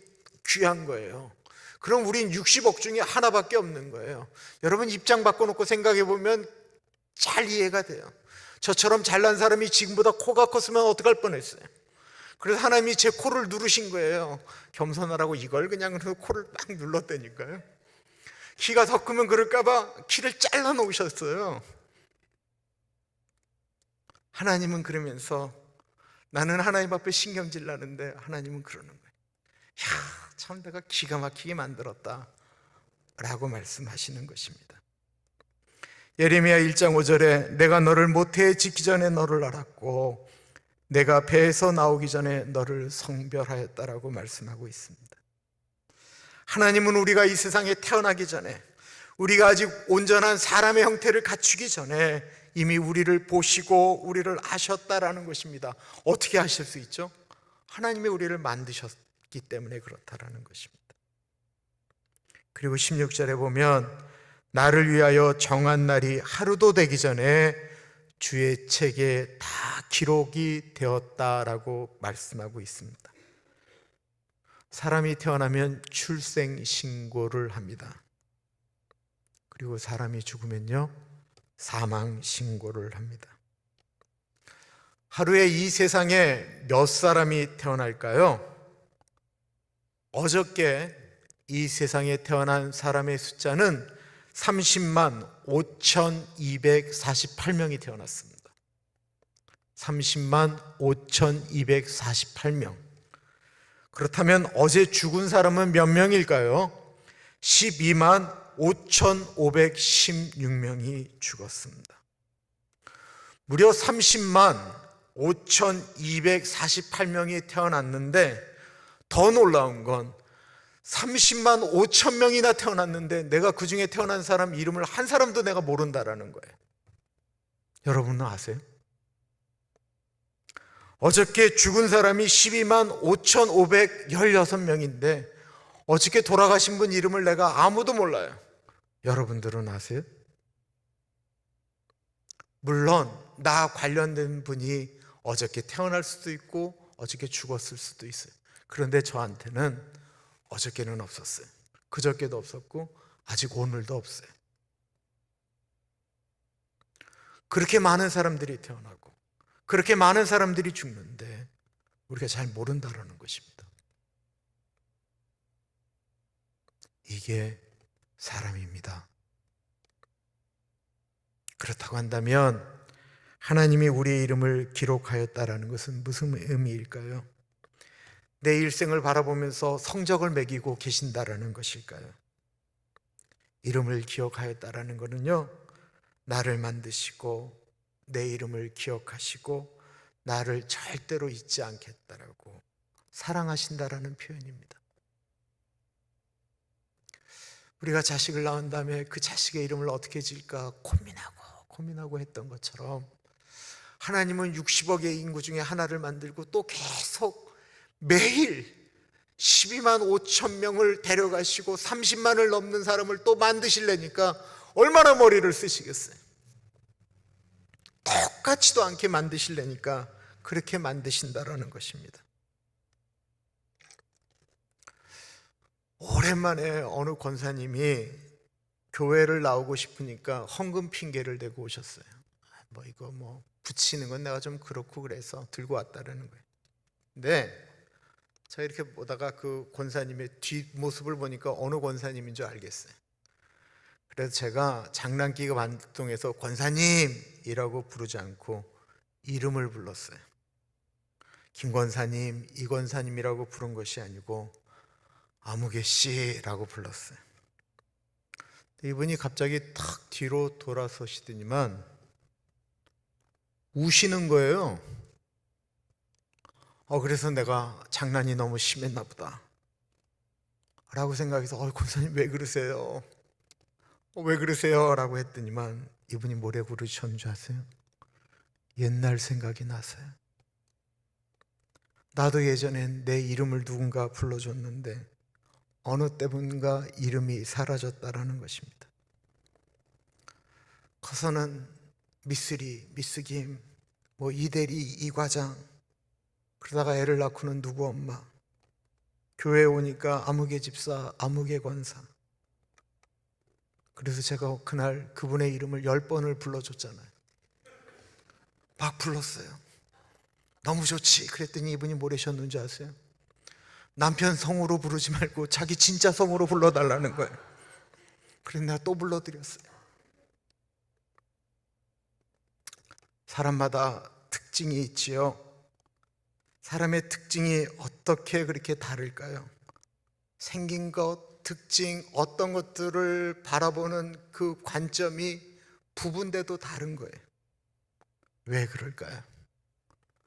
귀한 거예요. 그럼 우린 60억 중에 하나밖에 없는 거예요. 여러분, 입장 바꿔놓고 생각해 보면 잘 이해가 돼요. 저처럼 잘난 사람이 지금보다 코가 컸으면 어떡할 뻔했어요. 그래서 하나님이 제 코를 누르신 거예요. 겸손하라고 이걸 그냥 코를 딱 눌렀다니까요. 키가 더 크면 그럴까 봐 키를 잘라 놓으셨어요. 하나님은 그러면서 나는 하나님 앞에 신경질 나는데 하나님은 그러는 거예요. 야, 참 내가 기가 막히게 만들었다 라고 말씀하시는 것입니다. 예레미야 1장 5절에 내가 너를 모태에 짓기 전에 너를 알았고 내가 배에서 나오기 전에 너를 성별하였다라고 말씀하고 있습니다. 하나님은 우리가 이 세상에 태어나기 전에, 우리가 아직 온전한 사람의 형태를 갖추기 전에 이미 우리를 보시고 우리를 아셨다라는 것입니다. 어떻게 아실 수 있죠? 하나님이 우리를 만드셨기 때문에 그렇다라는 것입니다. 그리고 16절에 보면 나를 위하여 정한 날이 하루도 되기 전에 주의 책에 다 기록이 되었다라고 말씀하고 있습니다. 사람이 태어나면 출생신고를 합니다. 그리고 사람이 죽으면요, 사망신고를 합니다. 하루에 이 세상에 몇 사람이 태어날까요? 어저께 이 세상에 태어난 사람의 숫자는 30만 5,248명이 태어났습니다. 30만 5,248명. 그렇다면 어제 죽은 사람은 몇 명일까요? 12만 5,516명이 죽었습니다. 무려 30만 5,248명이 태어났는데 더 놀라운 건 30만 5천 명이나 태어났는데 내가 그 중에 태어난 사람 이름을 한 사람도 내가 모른다라는 거예요. 여러분은 아세요? 어저께 죽은 사람이 12만 5,516명인데 어저께 돌아가신 분 이름을 내가 아무도 몰라요. 여러분들은 아세요? 물론 나 관련된 분이 어저께 태어날 수도 있고 어저께 죽었을 수도 있어요. 그런데 저한테는 어저께는 없었어요. 그저께도 없었고 아직 오늘도 없어요. 그렇게 많은 사람들이 태어나고 그렇게 많은 사람들이 죽는데 우리가 잘 모른다라는 것입니다. 이게 사람입니다. 그렇다고 한다면 하나님이 우리의 이름을 기록하였다라는 것은 무슨 의미일까요? 내 일생을 바라보면서 성적을 매기고 계신다라는 것일까요? 이름을 기억하였다라는 것은요, 나를 만드시고 내 이름을 기억하시고 나를 절대로 잊지 않겠다라고 사랑하신다라는 표현입니다. 우리가 자식을 낳은 다음에 그 자식의 이름을 어떻게 지을까 고민하고 했던 것처럼 하나님은 60억의 인구 중에 하나를 만들고 또 계속 매일 12만 5천 명을 데려가시고 30만을 넘는 사람을 또 만드시려니까 얼마나 머리를 쓰시겠어요? 똑같지도 않게 만드시려니까 그렇게 만드신다라는 것입니다. 오랜만에 어느 권사님이 교회를 나오고 싶으니까 헌금 핑계를 대고 오셨어요. 이거 붙이는 건 내가 좀 그렇고 그래서 들고 왔다라는 거예요. 근데 제가 이렇게 보다가 그 권사님의 뒷모습을 보니까 어느 권사님인 줄 알겠어요. 그래서 제가 장난기가 반동해서 권사님이라고 부르지 않고 이름을 불렀어요. 김 권사님, 이 권사님이라고 부른 것이 아니고 아무개 씨라고 불렀어요. 이분이 갑자기 탁 뒤로 돌아서시더니만 우시는 거예요. 그래서 내가 장난이 너무 심했나 보다 라고 생각해서 권사님 왜 그러세요? 왜 그러세요? 라고 했더니만 이분이 뭐래 부르셨는 줄 아세요? 옛날 생각이 나서요. 나도 예전엔 내 이름을 누군가 불러줬는데 어느 때문가 이름이 사라졌다라는 것입니다. 커서는 미쓰리, 미쓰김, 이대리, 이과장, 그러다가 애를 낳고는 누구 엄마, 교회에 오니까 아무개 집사, 아무개 권사. 그래서 제가 그날 그분의 이름을 10번을 불러줬잖아요. 막 불렀어요. 너무 좋지. 그랬더니 이분이 뭐라셨는지 아세요? 남편 성으로 부르지 말고 자기 진짜 성으로 불러달라는 거예요. 그래서 내가 또 불러드렸어요. 사람마다 특징이 있지요. 사람의 특징이 어떻게 그렇게 다를까요? 생긴 것, 특징, 어떤 것들을 바라보는 그 관점이 부분대도 다른 거예요. 왜 그럴까요?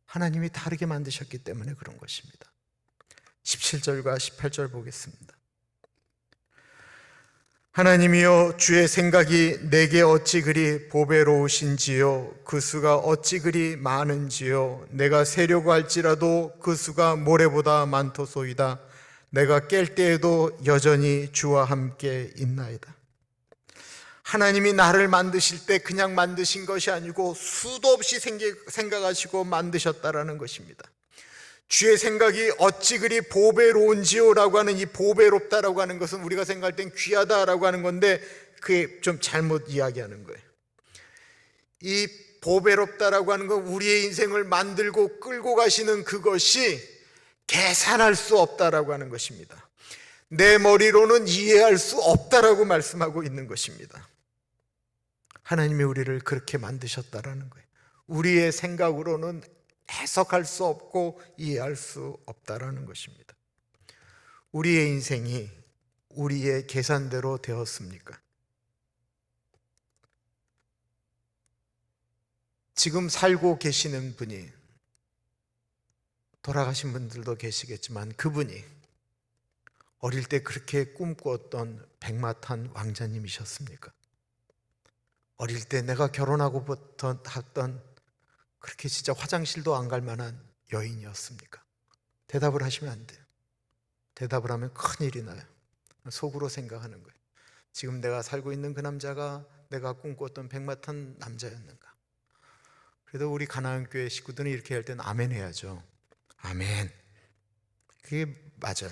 하나님이 다르게 만드셨기 때문에 그런 것입니다. 17절과 18절 보겠습니다. 하나님이여, 주의 생각이 내게 어찌 그리 보배로우신지요, 그 수가 어찌 그리 많은지요. 내가 세려고 할지라도 그 수가 모래보다 많도소이다. 내가 깰 때에도 여전히 주와 함께 있나이다. 하나님이 나를 만드실 때 그냥 만드신 것이 아니고 수도 없이 생각하시고 만드셨다라는 것입니다. 주의 생각이 어찌 그리 보배로운지요라고 하는 이 보배롭다라고 하는 것은 우리가 생각할 땐 귀하다라고 하는 건데 그게 좀 잘못 이야기하는 거예요. 이 보배롭다라고 하는 건 우리의 인생을 만들고 끌고 가시는 그것이 계산할 수 없다라고 하는 것입니다. 내 머리로는 이해할 수 없다라고 말씀하고 있는 것입니다. 하나님이 우리를 그렇게 만드셨다라는 거예요. 우리의 생각으로는 해석할 수 없고 이해할 수 없다라는 것입니다. 우리의 인생이 우리의 계산대로 되었습니까? 지금 살고 계시는 분이, 돌아가신 분들도 계시겠지만 그분이 어릴 때 그렇게 꿈꾸었던 백마탄 왕자님이셨습니까? 어릴 때 내가 결혼하고부터 했던 그렇게 진짜 화장실도 안 갈 만한 여인이었습니까? 대답을 하시면 안 돼요. 대답을 하면 큰일이 나요. 속으로 생각하는 거예요. 지금 내가 살고 있는 그 남자가 내가 꿈꿨던 백마탄 남자였는가? 그래도 우리 가나안교회 식구들은 이렇게 할 때는 아멘 해야죠. 아멘. 그게 맞아요.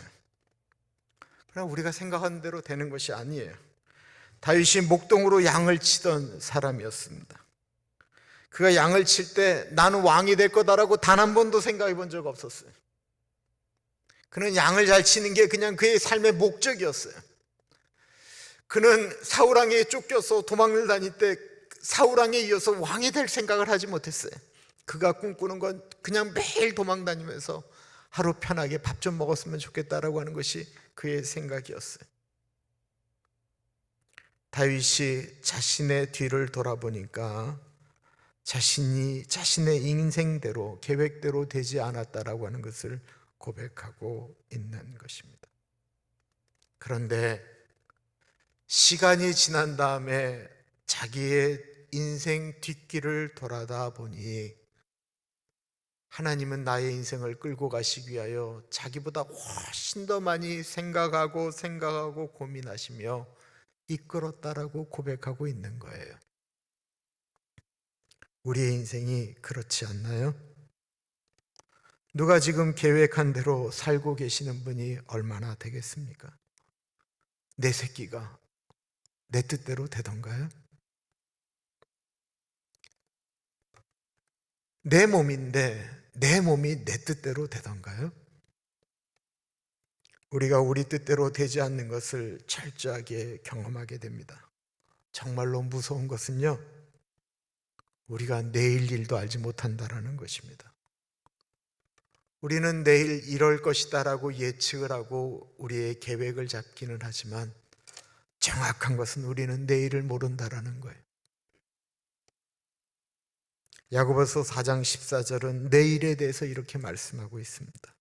그러나 우리가 생각하는 대로 되는 것이 아니에요. 다윗이 목동으로 양을 치던 사람이었습니다. 그가 양을 칠 때 나는 왕이 될 거다라고 단 한 번도 생각해 본 적 없었어요. 그는 양을 잘 치는 게 그냥 그의 삶의 목적이었어요. 그는 사울왕에게 쫓겨서 도망을 다닐 때 사울왕에 이어서 왕이 될 생각을 하지 못했어요. 그가 꿈꾸는 건 그냥 매일 도망 다니면서 하루 편하게 밥 좀 먹었으면 좋겠다라고 하는 것이 그의 생각이었어요. 다윗이 자신의 뒤를 돌아보니까 자신이 자신의 인생대로 계획대로 되지 않았다라고 하는 것을 고백하고 있는 것입니다. 그런데 시간이 지난 다음에 자기의 인생 뒷길을 돌아다 보니 하나님은 나의 인생을 끌고 가시기 위하여 자기보다 훨씬 더 많이 생각하고 고민하시며 이끌었다라고 고백하고 있는 거예요. 우리의 인생이 그렇지 않나요? 누가 지금 계획한 대로 살고 계시는 분이 얼마나 되겠습니까? 내 새끼가 내 뜻대로 되던가요? 내 몸인데 내 몸이 내 뜻대로 되던가요? 우리가 우리 뜻대로 되지 않는 것을 철저하게 경험하게 됩니다. 정말로 무서운 것은요, 우리가 내일 일도 알지 못한다라는 것입니다. 우리는 내일 이럴 것이다라고 예측을 하고 우리의 계획을 잡기는 하지만 정확한 것은 우리는 내일을 모른다라는 거예요. 야고보서 4장 14절은 내일에 대해서 이렇게 말씀하고 있습니다.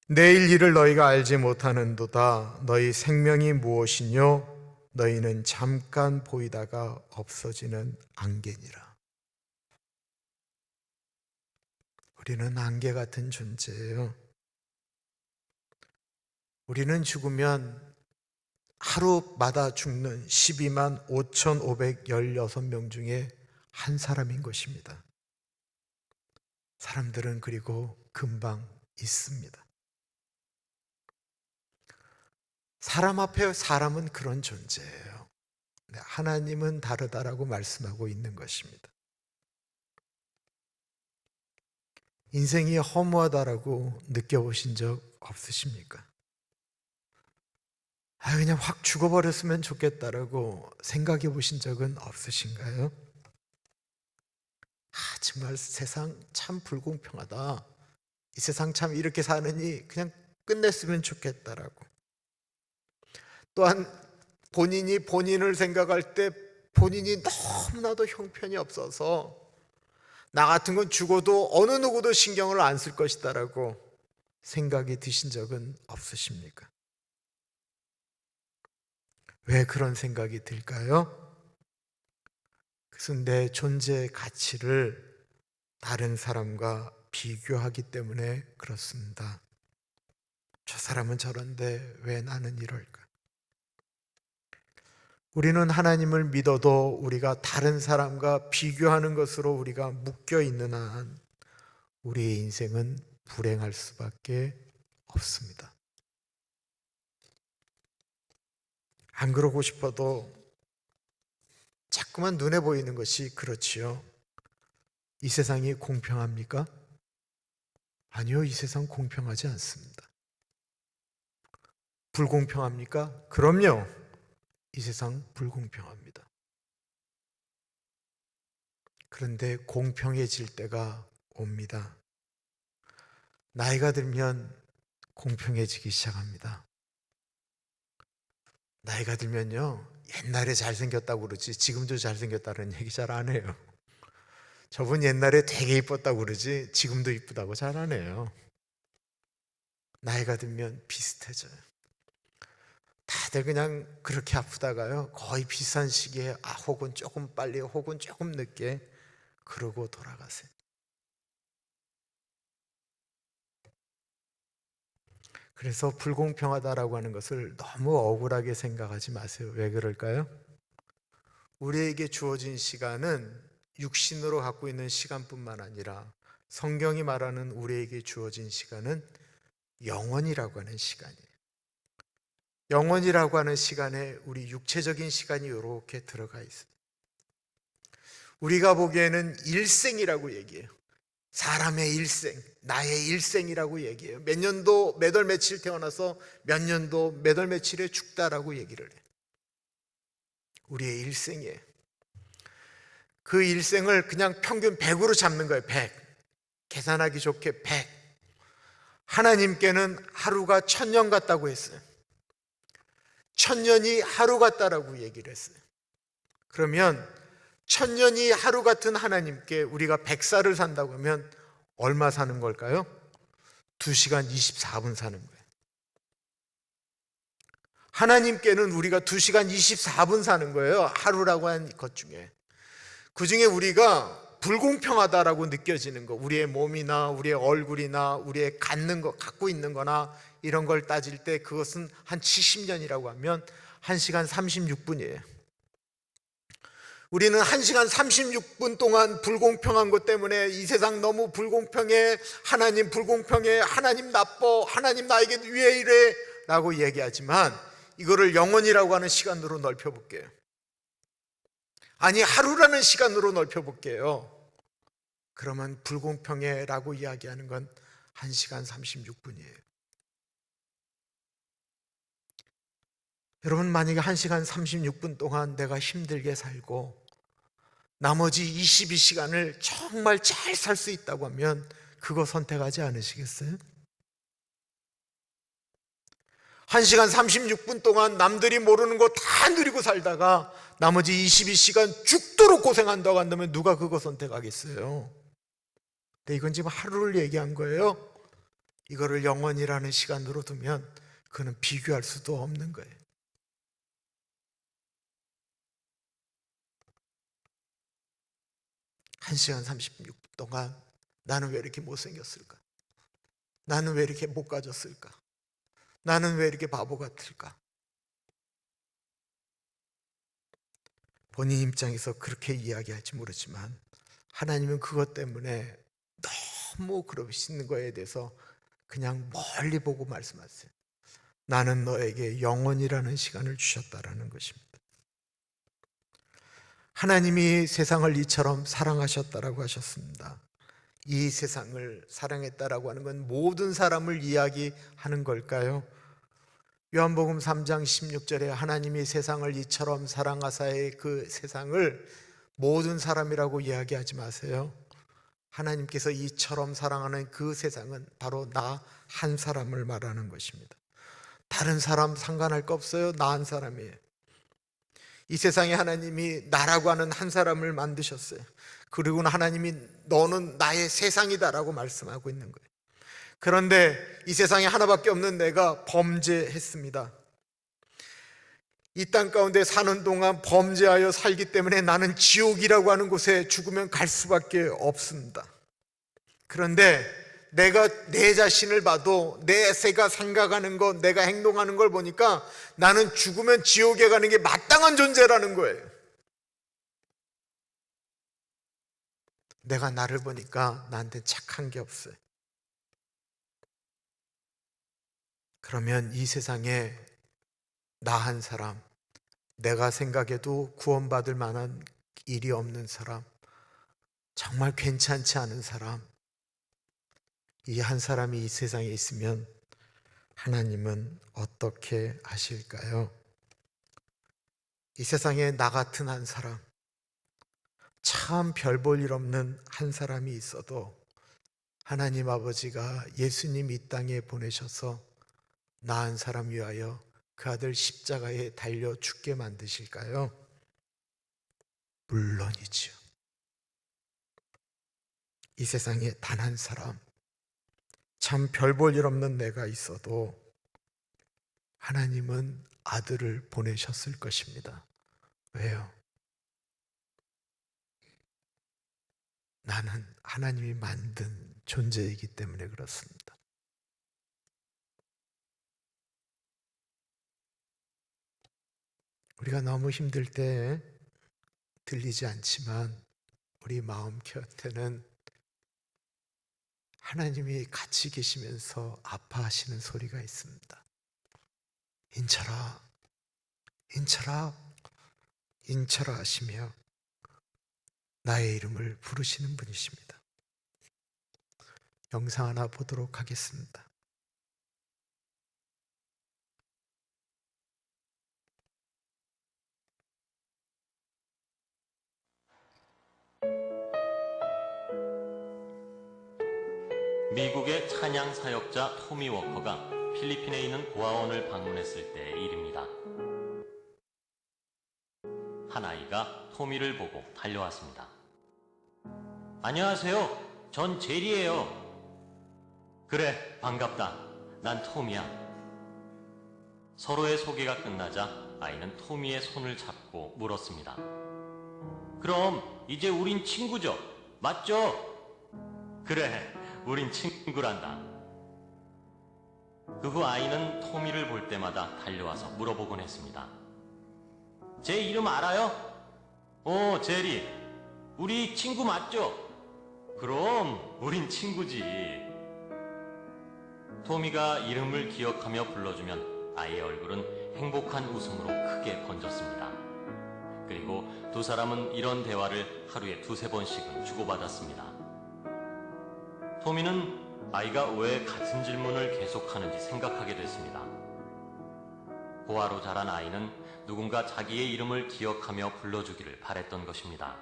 내일 일을 너희가 알지 못하는도다. 너희 생명이 무엇이뇨? 너희는 잠깐 보이다가 없어지는 안개니라. 우리는 안개 같은 존재예요. 우리는 죽으면 하루마다 죽는 12만 5,516명 중에 한 사람인 것입니다. 사람들은 그리고 금방 있습니다. 사람 앞에 사람은 그런 존재예요. 하나님은 다르다라고 말씀하고 있는 것입니다. 인생이 허무하다라고 느껴보신 적 없으십니까? 그냥 확 죽어버렸으면 좋겠다라고 생각해 보신 적은 없으신가요? 정말 세상 참 불공평하다. 이 세상 참 이렇게 사느니 그냥 끝냈으면 좋겠다라고. 또한 본인이 본인을 생각할 때 본인이 너무나도 형편이 없어서 나 같은 건 죽어도 어느 누구도 신경을 안 쓸 것이다라고 생각이 드신 적은 없으십니까? 왜 그런 생각이 들까요? 그것은 내 존재의 가치를 다른 사람과 비교하기 때문에 그렇습니다. 저 사람은 저런데 왜 나는 이럴까? 우리는 하나님을 믿어도 우리가 다른 사람과 비교하는 것으로 우리가 묶여 있는 한 우리의 인생은 불행할 수밖에 없습니다. 안 그러고 싶어도 자꾸만 눈에 보이는 것이 그렇지요. 이 세상이 공평합니까? 아니요, 이 세상 공평하지 않습니다. 불공평합니까? 그럼요, 이 세상 불공평합니다. 그런데 공평해질 때가 옵니다. 나이가 들면 공평해지기 시작합니다. 나이가 들면요, 옛날에 잘생겼다고 그러지 지금도 잘생겼다는 얘기 잘 안 해요. 저분 옛날에 되게 이뻤다고 그러지 지금도 이쁘다고 잘 안 해요. 나이가 들면 비슷해져요. 다들 그냥 그렇게 아프다가요 거의 비슷한 시기에 혹은 조금 빨리 혹은 조금 늦게 그러고 돌아가세요. 그래서 불공평하다라고 하는 것을 너무 억울하게 생각하지 마세요. 왜 그럴까요? 우리에게 주어진 시간은 육신으로 갖고 있는 시간뿐만 아니라 성경이 말하는 우리에게 주어진 시간은 영원이라고 하는 시간이에요. 영원이라고 하는 시간에 우리 육체적인 시간이 이렇게 들어가 있어요. 우리가 보기에는 일생이라고 얘기해요. 사람의 일생, 나의 일생이라고 얘기해요. 몇 년도 몇 월 며칠 태어나서 몇 년도 몇 월 며칠에 죽다라고 얘기를 해요. 우리의 일생이에요. 그 일생을 그냥 평균 100으로 잡는 거예요. 100. 계산하기 좋게 100. 하나님께는 하루가 1000년 같다고 했어요. 1000년이 하루 같다라고 얘기를 했어요. 그러면 1000년이 하루 같은 하나님께 우리가 100살을 산다고 하면 얼마 사는 걸까요? 2시간 24분 사는 거예요. 하나님께는 우리가 2시간 24분 사는 거예요. 하루라고 한 것 중에. 그 중에 우리가 불공평하다라고 느껴지는 거, 우리의 몸이나 우리의 얼굴이나 우리의 갖고 있는 거나 이런 걸 따질 때 그것은 한 70년이라고 하면 1시간 36분이에요. 우리는 1시간 36분 동안 불공평한 것 때문에 이 세상 너무 불공평해, 하나님 불공평해, 하나님 나빠, 하나님 나에게 왜 이래 라고 얘기하지만 이거를 영원이라고 하는 시간으로 넓혀볼게요. 아니, 하루라는 시간으로 넓혀볼게요. 그러면 불공평해 라고 이야기하는 건 1시간 36분이에요. 여러분, 만약에 1시간 36분 동안 내가 힘들게 살고 나머지 22시간을 정말 잘 살 수 있다고 하면 그거 선택하지 않으시겠어요? 1시간 36분 동안 남들이 모르는 거 다 누리고 살다가 나머지 22시간 죽도록 고생한다고 한다면 누가 그거 선택하겠어요? 근데 이건 지금 하루를 얘기한 거예요. 이거를 영원이라는 시간으로 두면 그는 비교할 수도 없는 거예요. 한 시간 36분 동안 나는 왜 이렇게 못생겼을까? 나는 왜 이렇게 못 가졌을까? 나는 왜 이렇게 바보 같을까? 본인 입장에서 그렇게 이야기할지 모르지만 하나님은 그것 때문에 너무 그러시는 거에 대해서 그냥 멀리 보고 말씀하세요. 나는 너에게 영원이라는 시간을 주셨다라는 것입니다. 하나님이 세상을 이처럼 사랑하셨다라고 하셨습니다. 이 세상을 사랑했다라고 하는 건 모든 사람을 이야기하는 걸까요? 요한복음 3장 16절에 하나님이 세상을 이처럼 사랑하사의 그 세상을 모든 사람이라고 이야기하지 마세요. 하나님께서 이처럼 사랑하는 그 세상은 바로 나 한 사람을 말하는 것입니다. 다른 사람 상관할 거 없어요. 나 한 사람이에요. 이 세상에 하나님이 나라고 하는 한 사람을 만드셨어요. 그리고는 하나님이 너는 나의 세상이다라고 말씀하고 있는 거예요. 그런데 이 세상에 하나밖에 없는 내가 범죄했습니다. 이 땅 가운데 사는 동안 범죄하여 살기 때문에 나는 지옥이라고 하는 곳에 죽으면 갈 수밖에 없습니다. 그런데 내가 내 자신을 봐도 내가 생각하는 것, 내가 행동하는 걸 보니까 나는 죽으면 지옥에 가는 게 마땅한 존재라는 거예요. 내가 나를 보니까 나한테 착한 게 없어요. 그러면 이 세상에 나 한 사람, 내가 생각해도 구원받을 만한 일이 없는 사람, 정말 괜찮지 않은 사람, 이 한 사람이 이 세상에 있으면 하나님은 어떻게 하실까요? 이 세상에 나 같은 한 사람, 참 별 볼 일 없는 한 사람이 있어도 하나님 아버지가 예수님 이 땅에 보내셔서 나 한 사람 위하여 그 아들 십자가에 달려 죽게 만드실까요? 물론이지요. 이 세상에 단 한 사람, 참 별 볼 일 없는 내가 있어도 하나님은 아들을 보내셨을 것입니다. 왜요? 나는 하나님이 만든 존재이기 때문에 그렇습니다. 우리가 너무 힘들 때 들리지 않지만 우리 마음 곁에는 하나님이 같이 계시면서 아파하시는 소리가 있습니다. 인철아, 인철아, 인철아 하시며 나의 이름을 부르시는 분이십니다. 영상 하나 보도록 하겠습니다. 미국의 찬양 사역자 토미 워커가 필리핀에 있는 고아원을 방문했을 때의 일입니다. 한 아이가 토미를 보고 달려왔습니다. 안녕하세요. 전 제리예요. 그래, 반갑다. 난 토미야. 서로의 소개가 끝나자 아이는 토미의 손을 잡고 물었습니다. 그럼 이제 우린 친구죠? 맞죠? 그래, 우린 친구란다. 그 후 아이는 토미를 볼 때마다 달려와서 물어보곤 했습니다. 제 이름 알아요? 오, 제리. 우리 친구 맞죠? 그럼 우린 친구지. 토미가 이름을 기억하며 불러주면 아이의 얼굴은 행복한 웃음으로 크게 번졌습니다. 그리고 두 사람은 이런 대화를 하루에 2-3번씩은 주고받았습니다. 토미는 아이가 왜 같은 질문을 계속하는지 생각하게 됐습니다. 고아로 자란 아이는 누군가 자기의 이름을 기억하며 불러주기를 바랬던 것입니다.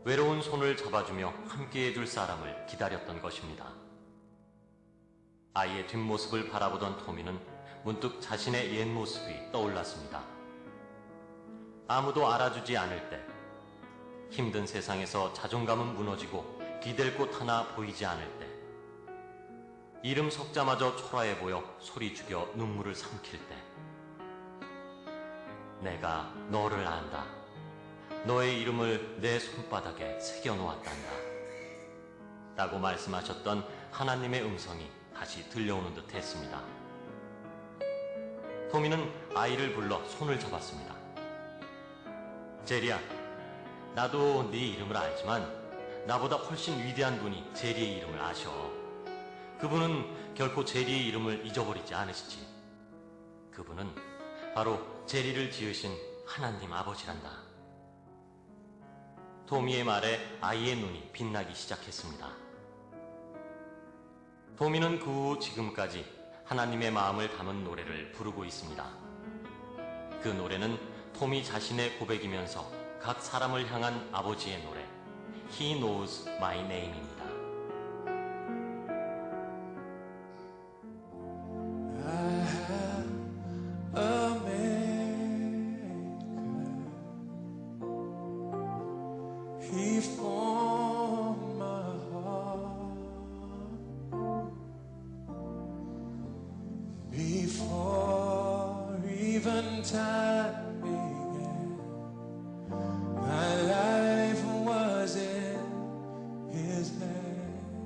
외로운 손을 잡아주며 함께해 줄 사람을 기다렸던 것입니다. 아이의 뒷모습을 바라보던 토미는 문득 자신의 옛 모습이 떠올랐습니다. 아무도 알아주지 않을 때, 힘든 세상에서 자존감은 무너지고 기댈 곳 하나 보이지 않을 때, 이름 석자마저 초라해 보여 소리 죽여 눈물을 삼킬 때, 내가 너를 안다. 너의 이름을 내 손바닥에 새겨놓았단다. 라고 말씀하셨던 하나님의 음성이 다시 들려오는 듯 했습니다. 토미는 아이를 불러 손을 잡았습니다. 제리야, 나도 네 이름을 알지만 나보다 훨씬 위대한 분이 제리의 이름을 아셔. 그분은 결코 제리의 이름을 잊어버리지 않으시지. 그분은 바로 제리를 지으신 하나님 아버지란다. 토미의 말에 아이의 눈이 빛나기 시작했습니다. 토미는 그 후 지금까지 하나님의 마음을 담은 노래를 부르고 있습니다. 그 노래는 토미 자신의 고백이면서 각 사람을 향한 아버지의 노래, He Knows My Name입니다. He formed my heart before even time began. My life was in His hand.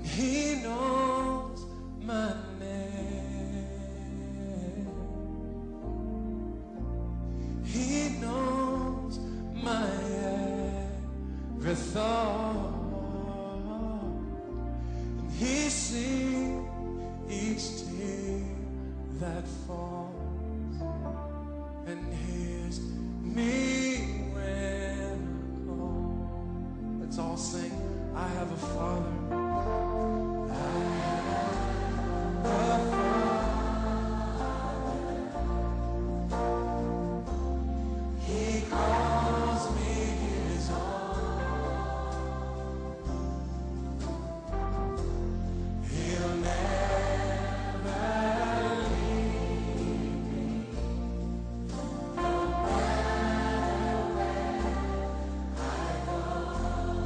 He knows my name. He knows my every thought. And He sees each tear that falls, and hears me when I call. Let's all sing. I have a Father. I have a He calls me His own. He'll never leave me, no matter where I go.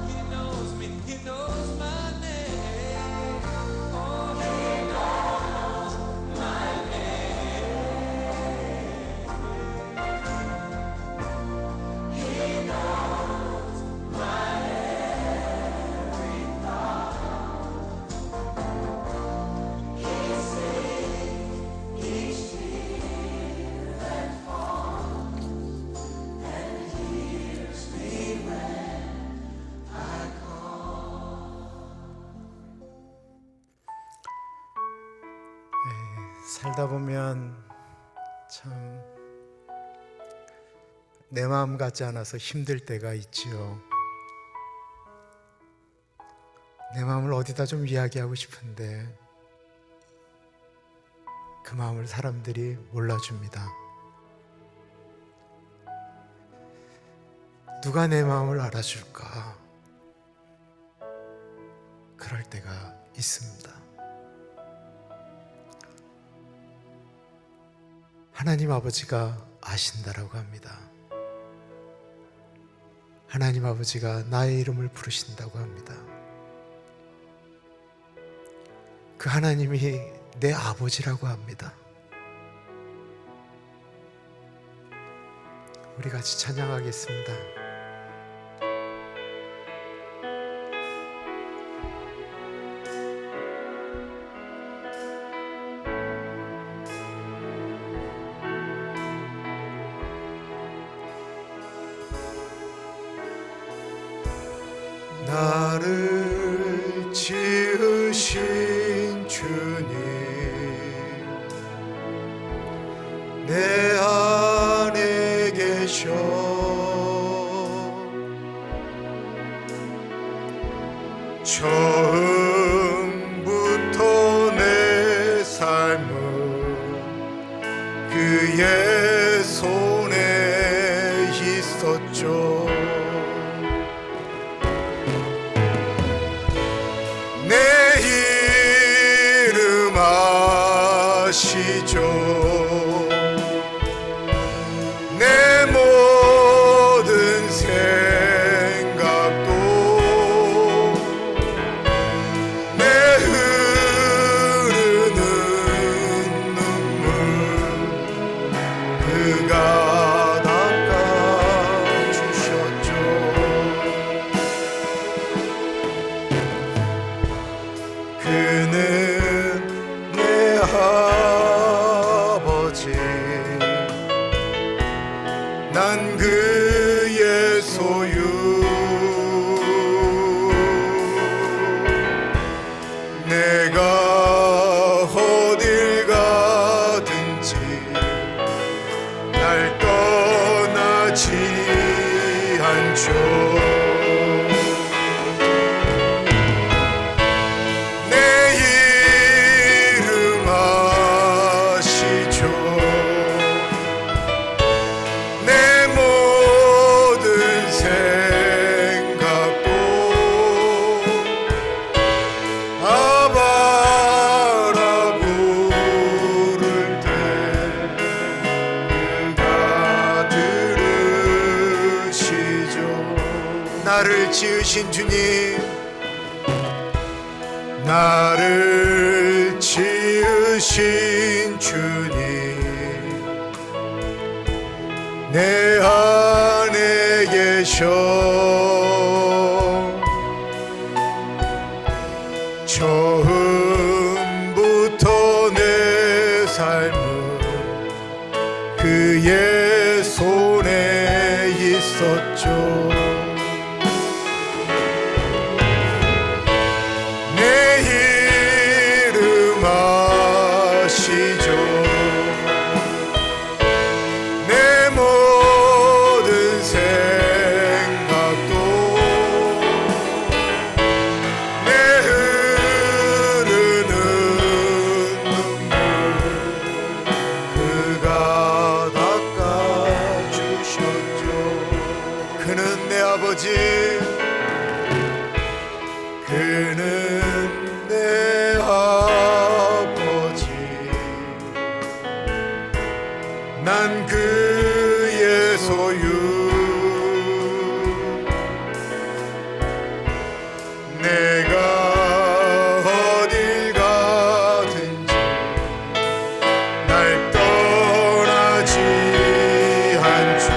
He knows me, He knows my name. Oh, He knows my name. He knows my every thought. He sees each tear that falls, and hears me when I call. 살다 보면 참 내 마음 같지 않아서 힘들 때가 있지요. 내 마음을 어디다 좀 이야기하고 싶은데 그 마음을 사람들이 몰라줍니다. 누가 내 마음을 알아줄까? 그럴 때가 있습니다. 하나님 아버지가 아신다라고 합니다. 하나님 아버지가 나의 이름을 부르신다고 합니다. 그 하나님이 내 아버지라고 합니다. 우리 같이 찬양하겠습니다. 나를 지으신 주님, 내 안에 계셔. 처음부터 내 삶은 그의 손에 있었죠. 내 아시죠. 내 모든 생각도 내 흐르는 눈물 그가 닦아주셨죠. 그는 내 아버지, 난 그의 소유. 내가 어딜 가든지 날 떠나지 않죠. 내 이름 아시죠. 내 모든 생각도 아바라 부를 때 그가 들으시죠. 나를 지으신 주님, 나를 지으신 주님, 내 안에 계셔. 처음부터 내 삶은 그의 손에 있었죠. 내 이름 아시죠. 내 모든 생각도 내 흐르는 눈물 그가 닦아주셨죠. 그는 내 아버지, 그는 내 아버지, 난 그의 소유. 내가 어딜 가든지 날 떠나지 않죠.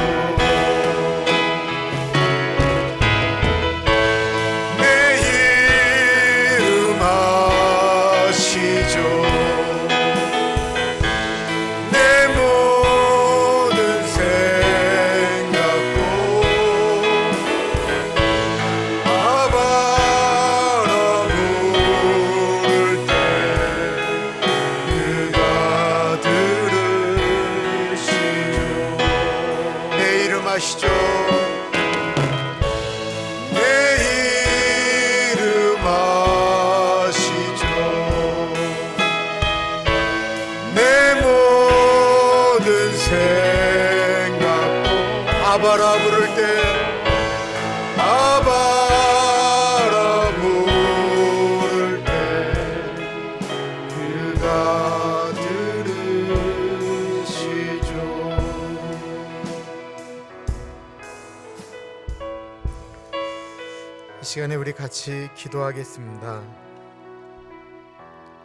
내 이름 아시죠. 내 모든 생각도 아바라 부를 때 그가 들으시죠. 내 이름 아시죠. 내 이름 아시죠. 내 모든 생각도 아바라 부를 때 아바라 부를 때 그가 들으시죠. 이 시간에 우리 같이 기도하겠습니다.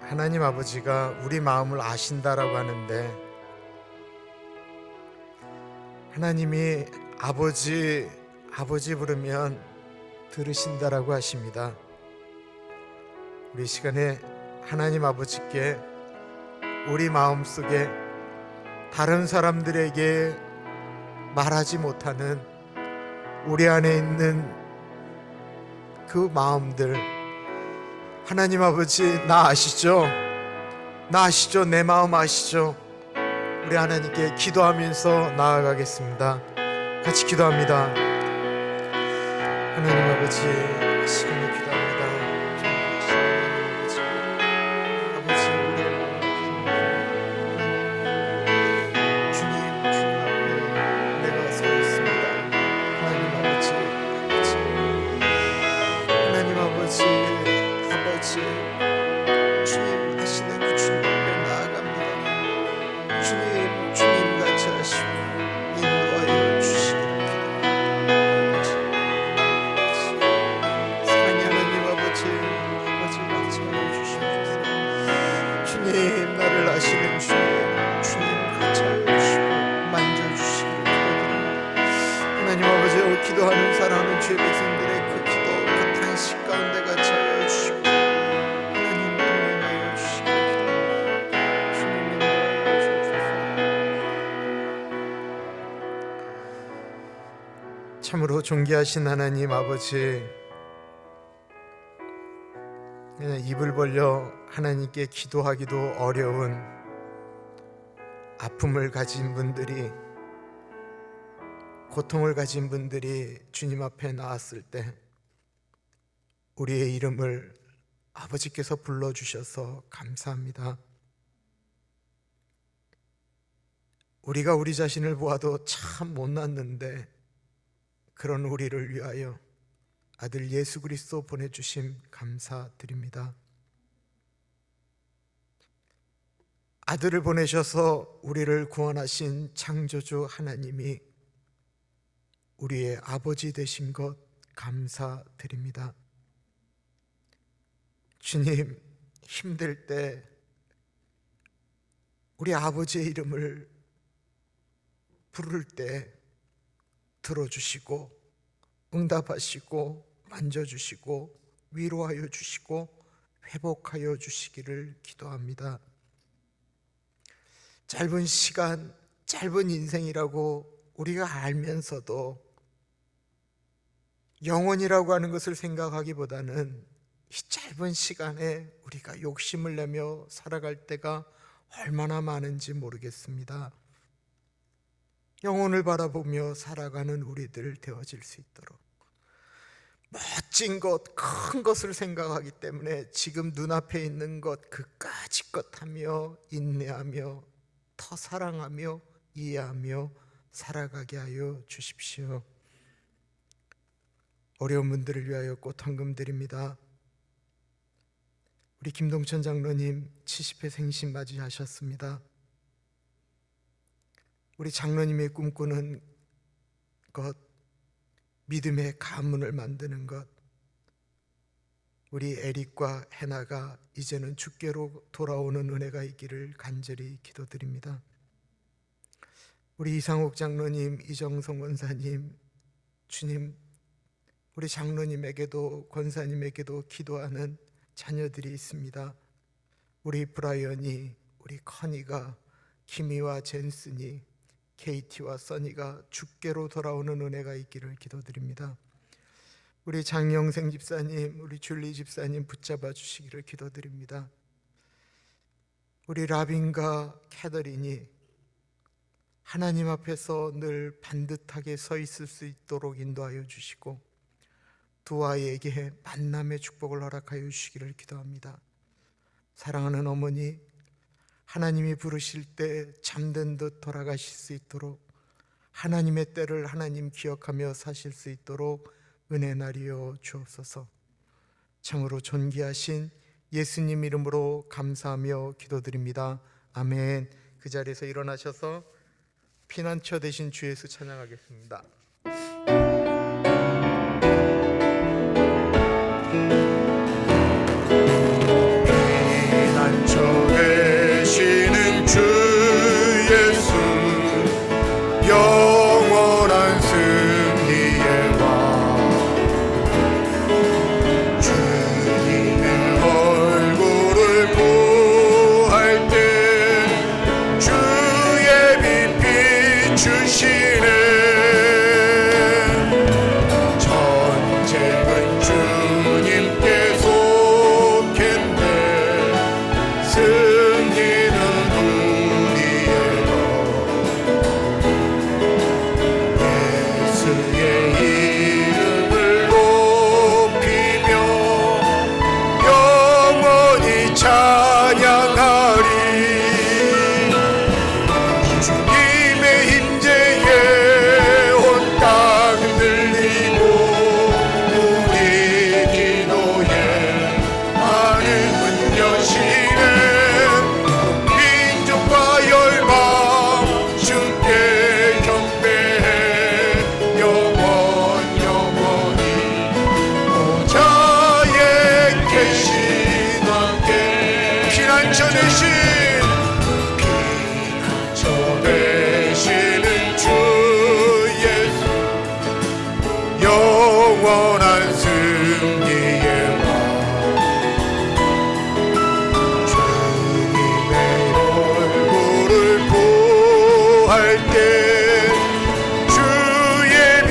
하나님 아버지가 우리 마음을 아신다라고 하는데, 하나님이 아버지 부르면 들으신다라고 하십니다. 우리 이 시간에 하나님 아버지께 우리 마음속에 다른 사람들에게 말하지 못하는 우리 안에 있는 그 마음들, 하나님 아버지 나 아시죠? 나 아시죠? 내 마음 아시죠? 우리 하나님께 기도하면서 나아가겠습니다. 같이 기도합니다. 하나님 아버지, 이 시간에 기도합니다. 아버지, 우리 주님 앞에 내가 서 있습니다. 하나님 아버지, 주님 아시는 그 주님 앞에 나아갑니다. 참으로 존귀하신 하나님 아버지, 그냥 입을 벌려 하나님께 기도하기도 어려운 아픔을 가진 분들이, 고통을 가진 분들이 주님 앞에 나왔을 때 우리의 이름을 아버지께서 불러주셔서 감사합니다. 우리가 우리 자신을 보아도 참 못났는데 그런 우리를 위하여 아들 예수 그리스도 보내주심 감사드립니다. 아들을 보내셔서 우리를 구원하신 창조주 하나님이 우리의 아버지 되신 것 감사드립니다. 주님, 힘들 때 우리 아버지의 이름을 부를 때 들어주시고 응답하시고 만져주시고 위로하여 주시고 회복하여 주시기를 기도합니다. 짧은 시간, 짧은 인생이라고 우리가 알면서도 영원이라고 하는 것을 생각하기보다는 이 짧은 시간에 우리가 욕심을 내며 살아갈 때가 얼마나 많은지 모르겠습니다. 영혼을 바라보며 살아가는 우리들 되어질 수 있도록 멋진 것, 큰 것을 생각하기 때문에 지금 눈앞에 있는 것 그까짓 것 하며 인내하며 더 사랑하며 이해하며 살아가게 하여 주십시오. 어려운 분들을 위하여 꽃헌금 드립니다. 우리 김동천 장로님 70회 생신 맞이하셨습니다. 우리 장로님이 꿈꾸는 것, 믿음의 가문을 만드는 것, 우리 에릭과 해나가 이제는 주께로 돌아오는 은혜가 있기를 간절히 기도드립니다. 우리 이상옥 장로님, 이정성 권사님, 주님, 우리 장로님에게도 권사님에게도 기도하는 자녀들이 있습니다. 우리 브라이언이, 우리 커니가, 키미와 젠슨이, 케이티와 써니가 주께로 돌아오는 은혜가 있기를 기도드립니다. 우리 장영생 집사님, 우리 줄리 집사님 붙잡아 주시기를 기도드립니다. 우리 라빈과 캐더린이 하나님 앞에서 늘 반듯하게 서 있을 수 있도록 인도하여 주시고 두 아이에게 만남의 축복을 허락하여 주시기를 기도합니다. 사랑하는 어머니, 하나님이 부르실 때 잠든 듯 돌아가실 수 있도록 하나님의 때를 하나님 기억하며 사실 수 있도록 은혜 나리여 주옵소서. 참으로 존귀하신 예수님 이름으로 감사하며 기도드립니다. 아멘. 그 자리에서 일어나셔서 피난처 되신 주 예수 찬양하겠습니다. 피난처 되시는 주 예수, 영원한 승리의 왕, 주님의 얼굴을 보할 때 주의 빛 비추시네. 전쟁은 주님께 속했네, 승리는 우리의 것. 예수의 이름을 높이며 영원히 찬양하리. 주님의 임재에 온 땅 흔들리고 우리 기도에 하늘문 여시네. 민족과 열방 주께 경배해 영원히 보좌에 계신 왕께. 피난처 되신 피난처 되시는 주 예수, 영원한 승리의 왕, 주님의 얼굴을 보할 때 주의 빛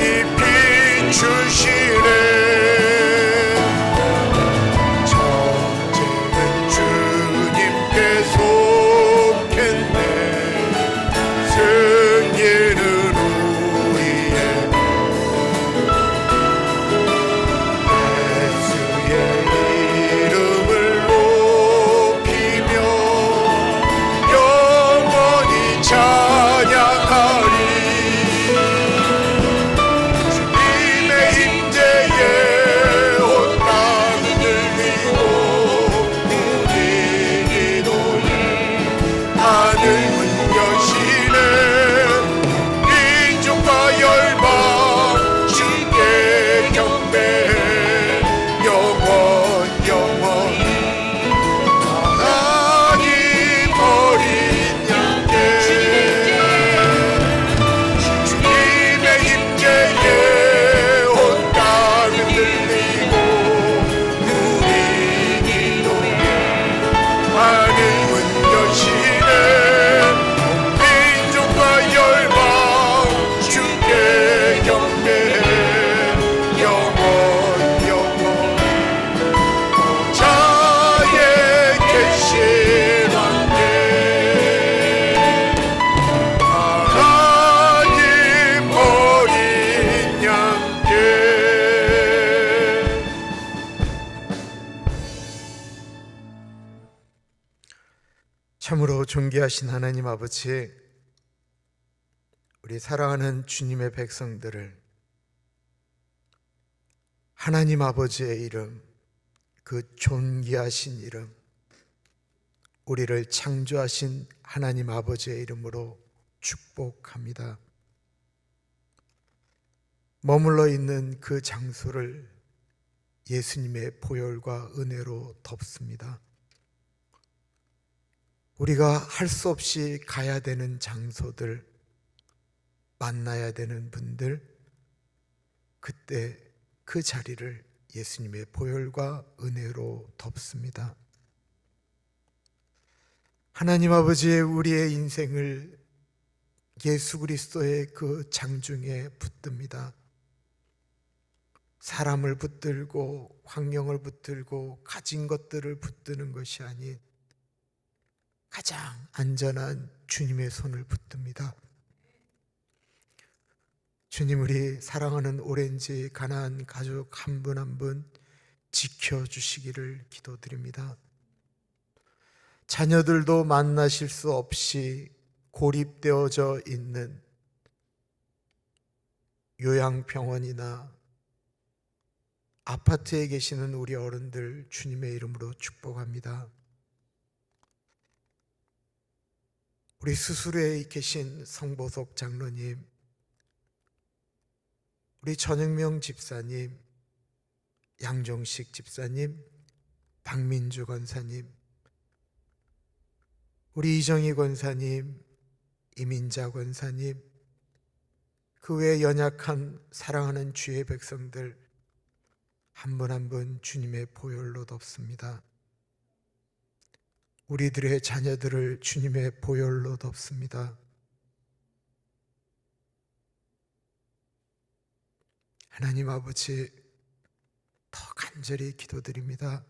존귀하신 하나님 아버지, 우리 사랑하는 주님의 백성들을 하나님 아버지의 이름, 그 존귀하신 이름, 우리를 창조하신 하나님 아버지의 이름으로 축복합니다. 머물러 있는 그 장소를 예수님의 보혈과 은혜로 덮습니다. 우리가 할 수 없이 가야 되는 장소들, 만나야 되는 분들, 그때 그 자리를 예수님의 보혈과 은혜로 덮습니다. 하나님 아버지의 우리의 인생을 예수 그리스도의 그 장중에 붙듭니다. 사람을 붙들고 환경을 붙들고 가진 것들을 붙드는 것이 아닌 가장 안전한 주님의 손을 붙듭니다. 주님, 우리 사랑하는 오렌지 가나안 가족 한 분 한 분 지켜주시기를 기도드립니다. 자녀들도 만나실 수 없이 고립되어져 있는 요양병원이나 아파트에 계시는 우리 어른들 주님의 이름으로 축복합니다. 우리 수술회에 계신 성보석 장로님, 우리 전영명 집사님, 양종식 집사님, 박민주 권사님, 우리 이정희 권사님, 이민자 권사님, 그 외 연약한 사랑하는 주의 백성들 한 분 한 분 주님의 보혈로 덮습니다. 우리들의 자녀들을 주님의 보혈로 덮습니다. 하나님 아버지, 더 간절히 기도드립니다.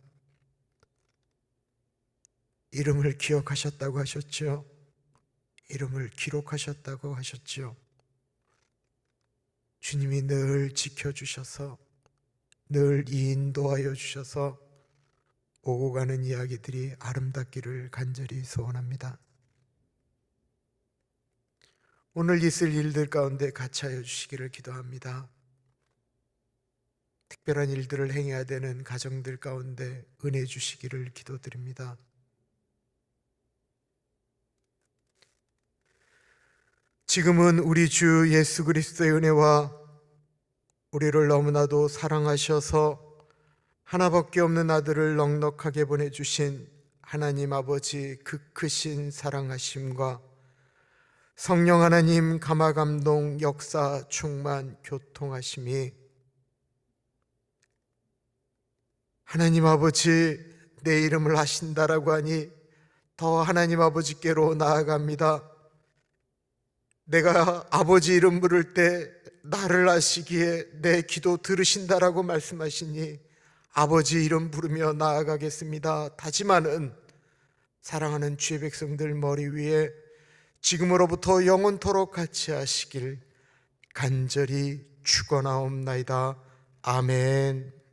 이름을 기억하셨다고 하셨죠? 이름을 기록하셨다고 하셨죠? 주님이 늘 지켜주셔서 늘 인도하여 주셔서 오고 가는 이야기들이 아름답기를 간절히 소원합니다. 오늘 있을 일들 가운데 같이 하여 주시기를 기도합니다. 특별한 일들을 행해야 되는 가정들 가운데 은혜 주시기를 기도드립니다. 지금은 우리 주 예수 그리스도의 은혜와 우리를 너무나도 사랑하셔서 하나밖에 없는 아들을 넉넉하게 보내주신 하나님 아버지 그 크신 사랑하심과 성령 하나님 감화감동 역사 충만 교통하심이 하나님 아버지 내 이름을 하신다라고 하니 더 하나님 아버지께로 나아갑니다. 내가 아버지 이름 부를 때 나를 아시기에 내 기도 들으신다라고 말씀하시니 아버지 이름 부르며 나아가겠습니다. 다짐하는 사랑하는 주의 백성들 머리 위에 지금으로부터 영원토록 같이 하시길 간절히 축원하옵나이다. 아멘.